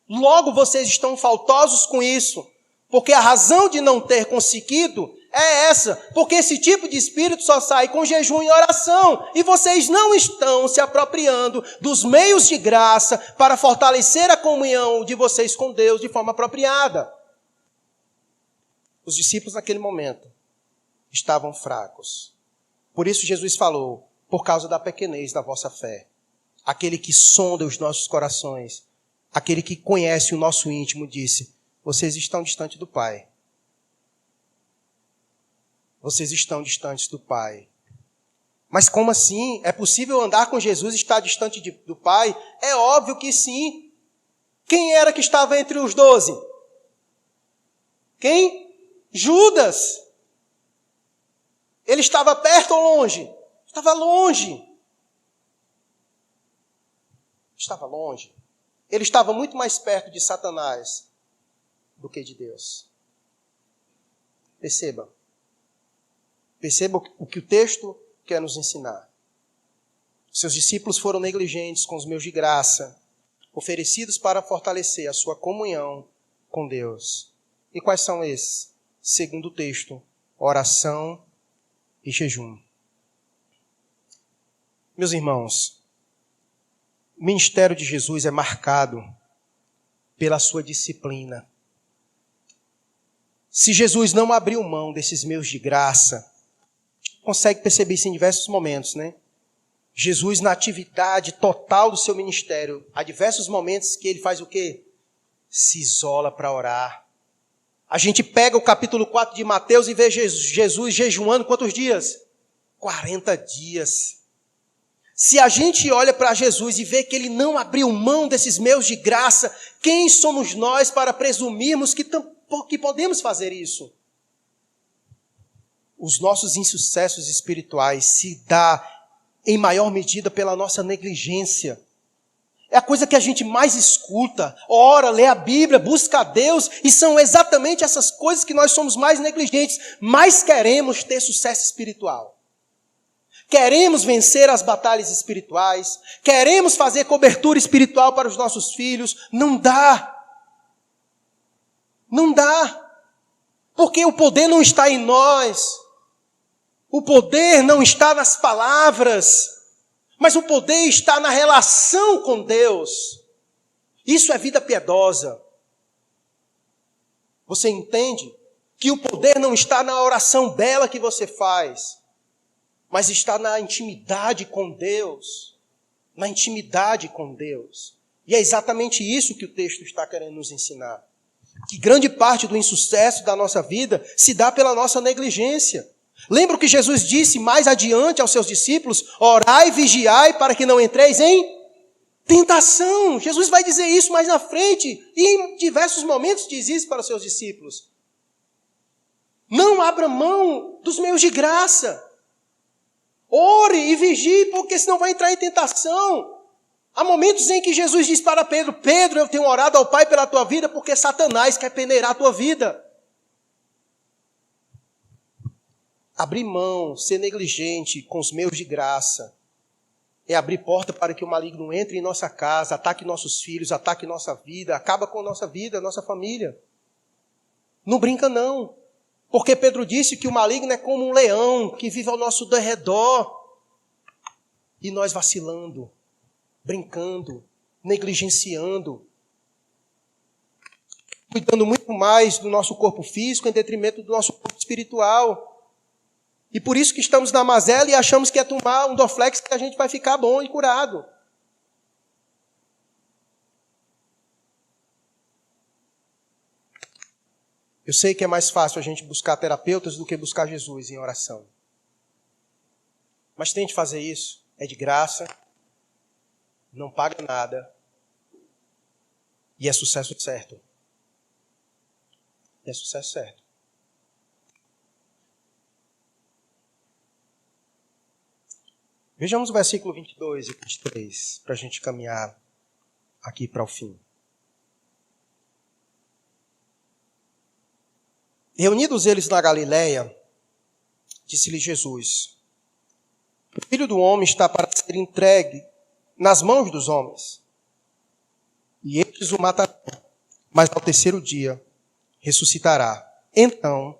Logo, vocês estão faltosos com isso. Porque a razão de não ter conseguido é essa. Porque esse tipo de espírito só sai com jejum e oração. E vocês não estão se apropriando dos meios de graça para fortalecer a comunhão de vocês com Deus de forma apropriada. Os discípulos naquele momento estavam fracos. Por isso Jesus falou, por causa da pequenez da vossa fé. Aquele que sonda os nossos corações, aquele que conhece o nosso íntimo, disse, vocês estão distantes do Pai. Vocês estão distantes do Pai. Mas como assim? É possível andar com Jesus e estar distante do Pai? É óbvio que sim. Quem era que estava entre os 12? Quem? Judas. Ele estava perto ou longe? Estava longe. Estava longe. Ele estava muito mais perto de Satanás do que de Deus. Perceba. Perceba o que o texto quer nos ensinar. Seus discípulos foram negligentes com os meios de graça, oferecidos para fortalecer a sua comunhão com Deus. E quais são esses? Segundo o texto, oração e jejum. Meus irmãos, o ministério de Jesus é marcado pela sua disciplina. Se Jesus não abriu mão desses meios de graça, consegue perceber isso em diversos momentos, né? Jesus, na atividade total do seu ministério, há diversos momentos que ele faz o quê? Se isola para orar. A gente pega o capítulo 4 de Mateus e vê Jesus jejuando quantos dias? 40 dias. Se a gente olha para Jesus e vê que ele não abriu mão desses meios de graça, quem somos nós para presumirmos que podemos fazer isso? Os nossos insucessos espirituais se dá em maior medida pela nossa negligência. É a coisa que a gente mais escuta, ora, lê a Bíblia, busca a Deus, e são exatamente essas coisas que nós somos mais negligentes, mas queremos ter sucesso espiritual. Queremos vencer as batalhas espirituais, queremos fazer cobertura espiritual para os nossos filhos. Não dá. Não dá. Porque o poder não está em nós. O poder não está nas palavras. Mas o poder está na relação com Deus. Isso é vida piedosa. Você entende que o poder não está na oração bela que você faz, mas está na intimidade com Deus. Na intimidade com Deus. E é exatamente isso que o texto está querendo nos ensinar. Que grande parte do insucesso da nossa vida se dá pela nossa negligência. Lembra o que Jesus disse mais adiante aos seus discípulos? Orai e vigiai para que não entreis em tentação. Jesus vai dizer isso mais na frente. E em diversos momentos diz isso para os seus discípulos. Não abra mão dos meios de graça. Ore e vigie, porque senão vai entrar em tentação. Há momentos em que Jesus diz para Pedro, Pedro, eu tenho orado ao Pai pela tua vida, porque Satanás quer peneirar a tua vida. Abrir mão, ser negligente com os meios de graça, é abrir porta para que o maligno entre em nossa casa, ataque nossos filhos, ataque nossa vida, acaba com nossa vida, nossa família. Não brinca não. Porque Pedro disse que o maligno é como um leão que vive ao nosso derredor. E nós vacilando, brincando, negligenciando, cuidando muito mais do nosso corpo físico em detrimento do nosso corpo espiritual. E por isso que estamos na mazela e achamos que é tomar um Dorflex que a gente vai ficar bom e curado. Eu sei que é mais fácil a gente buscar terapeutas do que buscar Jesus em oração. Mas tente fazer isso. É de graça. Não paga nada. E é sucesso certo. É sucesso certo. Vejamos o versículo 22 e 23, para a gente caminhar aqui para o fim. Reunidos eles na Galileia, Disse-lhe Jesus: o Filho do Homem está para ser entregue nas mãos dos homens, e eles o matarão, mas ao terceiro dia ressuscitará. Então,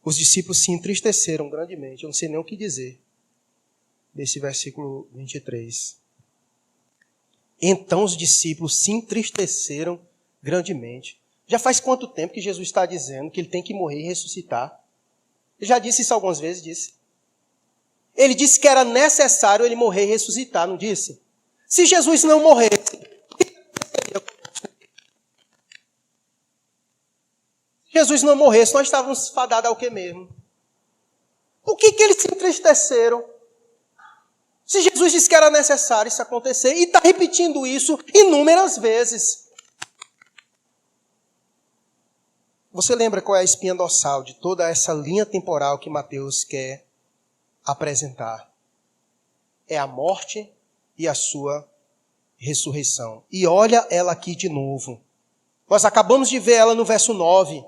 os discípulos se entristeceram grandemente. Eu não sei nem o que dizer desse versículo 23. Então os discípulos se entristeceram grandemente. Já faz quanto tempo que Jesus está dizendo que ele tem que morrer e ressuscitar? Ele já disse isso algumas vezes, disse. Ele disse que era necessário ele morrer e ressuscitar, não disse? Se Jesus não morresse, Jesus não morresse, nós estávamos fadados ao que mesmo? Por que eles se entristeceram? Se Jesus disse que era necessário isso acontecer, e está repetindo isso inúmeras vezes. Você lembra qual é a espinha dorsal de toda essa linha temporal que Mateus quer apresentar? É a morte e a sua ressurreição. E olha ela aqui de novo. Nós acabamos de ver ela no verso 9.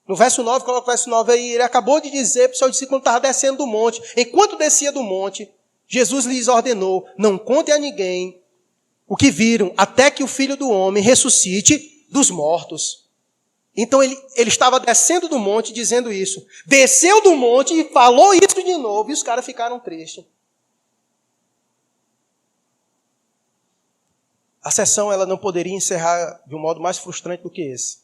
No verso 9, coloca o verso 9 aí, ele acabou de dizer para o seu discípulo que estava descendo do monte. Enquanto descia do monte, Jesus lhes ordenou: não contem a ninguém o que viram, até que o Filho do Homem ressuscite dos mortos. Então ele estava descendo do monte dizendo isso. Desceu do monte e falou isso de novo, e os caras ficaram tristes. A sessão ela não poderia encerrar de um modo mais frustrante do que esse.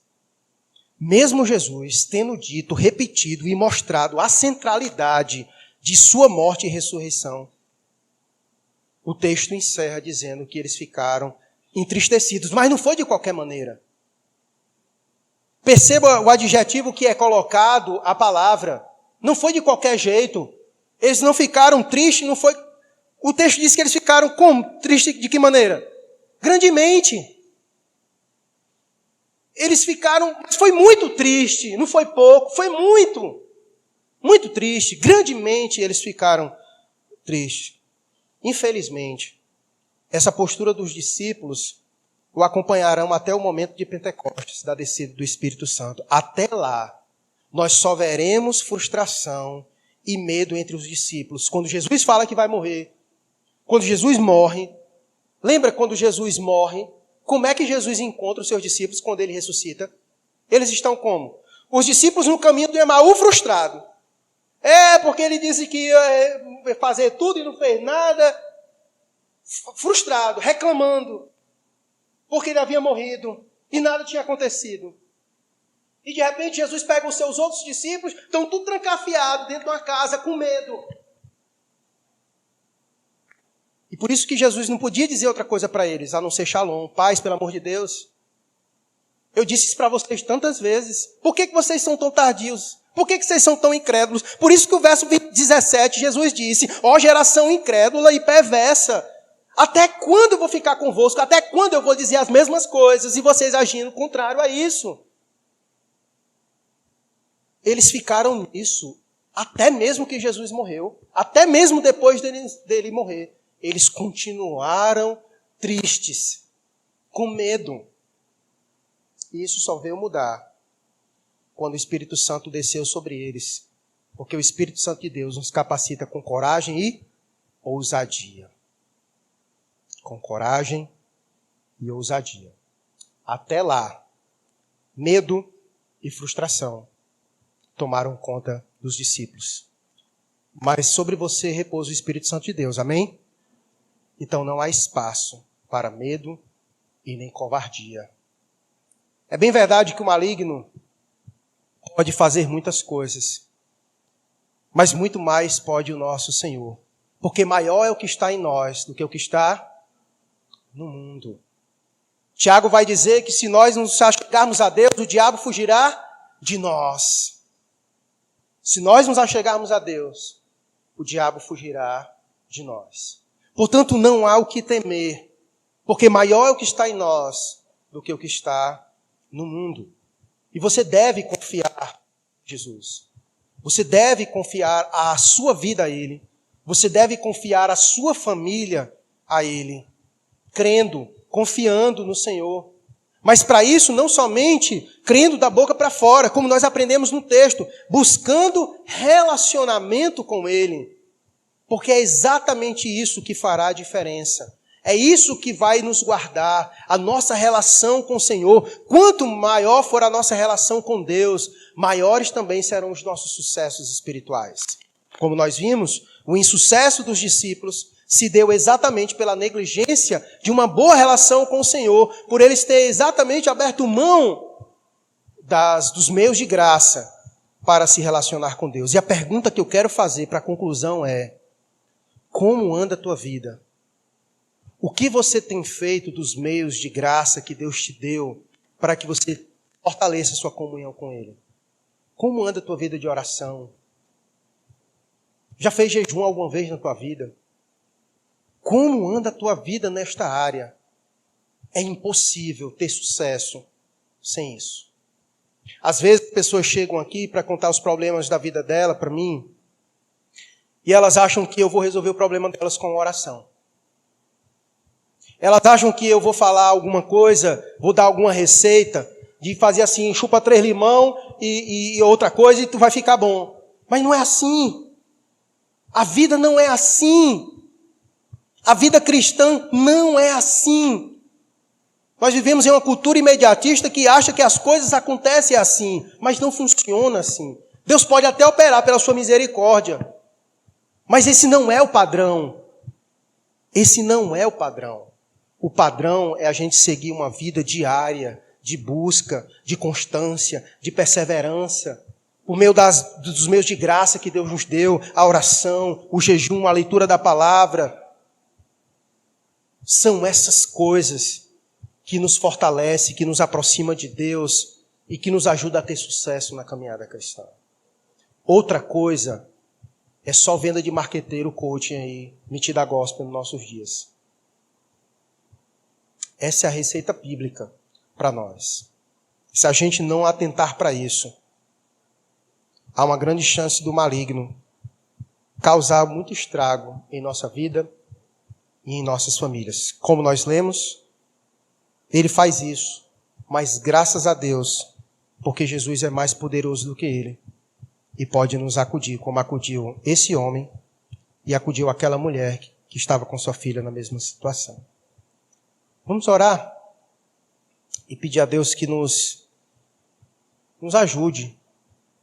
Mesmo Jesus tendo dito, repetido e mostrado a centralidade de sua morte e ressurreição, o texto encerra dizendo que eles ficaram entristecidos, mas não foi de qualquer maneira. Perceba o adjetivo que é colocado à palavra. Não foi de qualquer jeito. Eles não ficaram tristes, não foi. O texto diz que eles ficaram como? Tristes de que maneira? Grandemente. Eles ficaram, mas foi muito triste, não foi pouco, foi muito, muito triste. Grandemente eles ficaram tristes. Infelizmente, essa postura dos discípulos o acompanharão até o momento de Pentecostes, da descida do Espírito Santo. Até lá, nós só veremos frustração e medo entre os discípulos. Quando Jesus fala que vai morrer, quando Jesus morre, lembra quando Jesus morre? Como é que Jesus encontra os seus discípulos quando ele ressuscita? Eles estão como? Os discípulos no caminho do Emaú frustrado. Porque ele disse que ia fazer tudo e não fez nada. Frustrado, reclamando. Porque ele havia morrido e nada tinha acontecido. E de repente Jesus pega os seus outros discípulos, estão tudo trancafiados dentro de uma casa com medo. E por isso que Jesus não podia dizer outra coisa para eles, a não ser shalom, paz, pelo amor de Deus. Eu disse isso para vocês tantas vezes. Por que vocês são tão tardios? Por que vocês são tão incrédulos? Por isso que o verso 17, Jesus disse: ó geração incrédula e perversa, até quando eu vou ficar convosco? Até quando eu vou dizer as mesmas coisas e vocês agindo contrário a isso? Eles ficaram nisso até mesmo que Jesus morreu, até mesmo depois dele morrer. Eles continuaram tristes, com medo. E isso só veio mudar quando o Espírito Santo desceu sobre eles. Porque o Espírito Santo de Deus nos capacita com coragem e ousadia. Com coragem e ousadia. Até lá, medo e frustração tomaram conta dos discípulos. Mas sobre você repousa o Espírito Santo de Deus, amém? Então não há espaço para medo e nem covardia. É bem verdade que o maligno pode fazer muitas coisas, mas muito mais pode o nosso Senhor. Porque maior é o que está em nós do que o que está no mundo. Tiago vai dizer que se nós nos achegarmos a Deus, o diabo fugirá de nós. Se nós nos achegarmos a Deus, o diabo fugirá de nós. Portanto, não há o que temer, porque maior é o que está em nós do que o que está no mundo. E você deve confiar em Jesus. Você deve confiar a sua vida a Ele. Você deve confiar a sua família a Ele. Crendo, confiando no Senhor. Mas para isso, não somente crendo da boca para fora, como nós aprendemos no texto, buscando relacionamento com Ele. Porque é exatamente isso que fará a diferença. É isso que vai nos guardar, a nossa relação com o Senhor. Quanto maior for a nossa relação com Deus, maiores também serão os nossos sucessos espirituais. Como nós vimos, o insucesso dos discípulos se deu exatamente pela negligência de uma boa relação com o Senhor, por eles terem exatamente aberto mão dos meios de graça para se relacionar com Deus. E a pergunta que eu quero fazer para a conclusão é: como anda a tua vida? O que você tem feito dos meios de graça que Deus te deu para que você fortaleça a sua comunhão com Ele? Como anda a tua vida de oração? Já fez jejum alguma vez na tua vida? Como anda a tua vida nesta área? É impossível ter sucesso sem isso. Às vezes pessoas chegam aqui para contar os problemas da vida dela para mim, e elas acham que eu vou resolver o problema delas com oração. Elas acham que eu vou falar alguma coisa, vou dar alguma receita, de fazer assim, chupa 3 limão e outra coisa e tu vai ficar bom. Mas não é assim. A vida não é assim. A vida cristã não é assim. Nós vivemos em uma cultura imediatista que acha que as coisas acontecem assim, mas não funciona assim. Deus pode até operar pela sua misericórdia, mas esse não é o padrão. Esse não é o padrão. O padrão é a gente seguir uma vida diária, de busca, de constância, de perseverança, por meio dos meios de graça que Deus nos deu, a oração, o jejum, a leitura da palavra. São essas coisas que nos fortalecem, que nos aproximam de Deus e que nos ajudam a ter sucesso na caminhada cristã. Outra coisa é só venda de marqueteiro, coaching aí, metida a gospel nos nossos dias. Essa é a receita bíblica para nós. Se a gente não atentar para isso, há uma grande chance do maligno causar muito estrago em nossa vida e em nossas famílias. Como nós lemos, ele faz isso, mas graças a Deus, porque Jesus é mais poderoso do que ele e pode nos acudir, como acudiu esse homem e acudiu aquela mulher que estava com sua filha na mesma situação. Vamos orar e pedir a Deus que nos ajude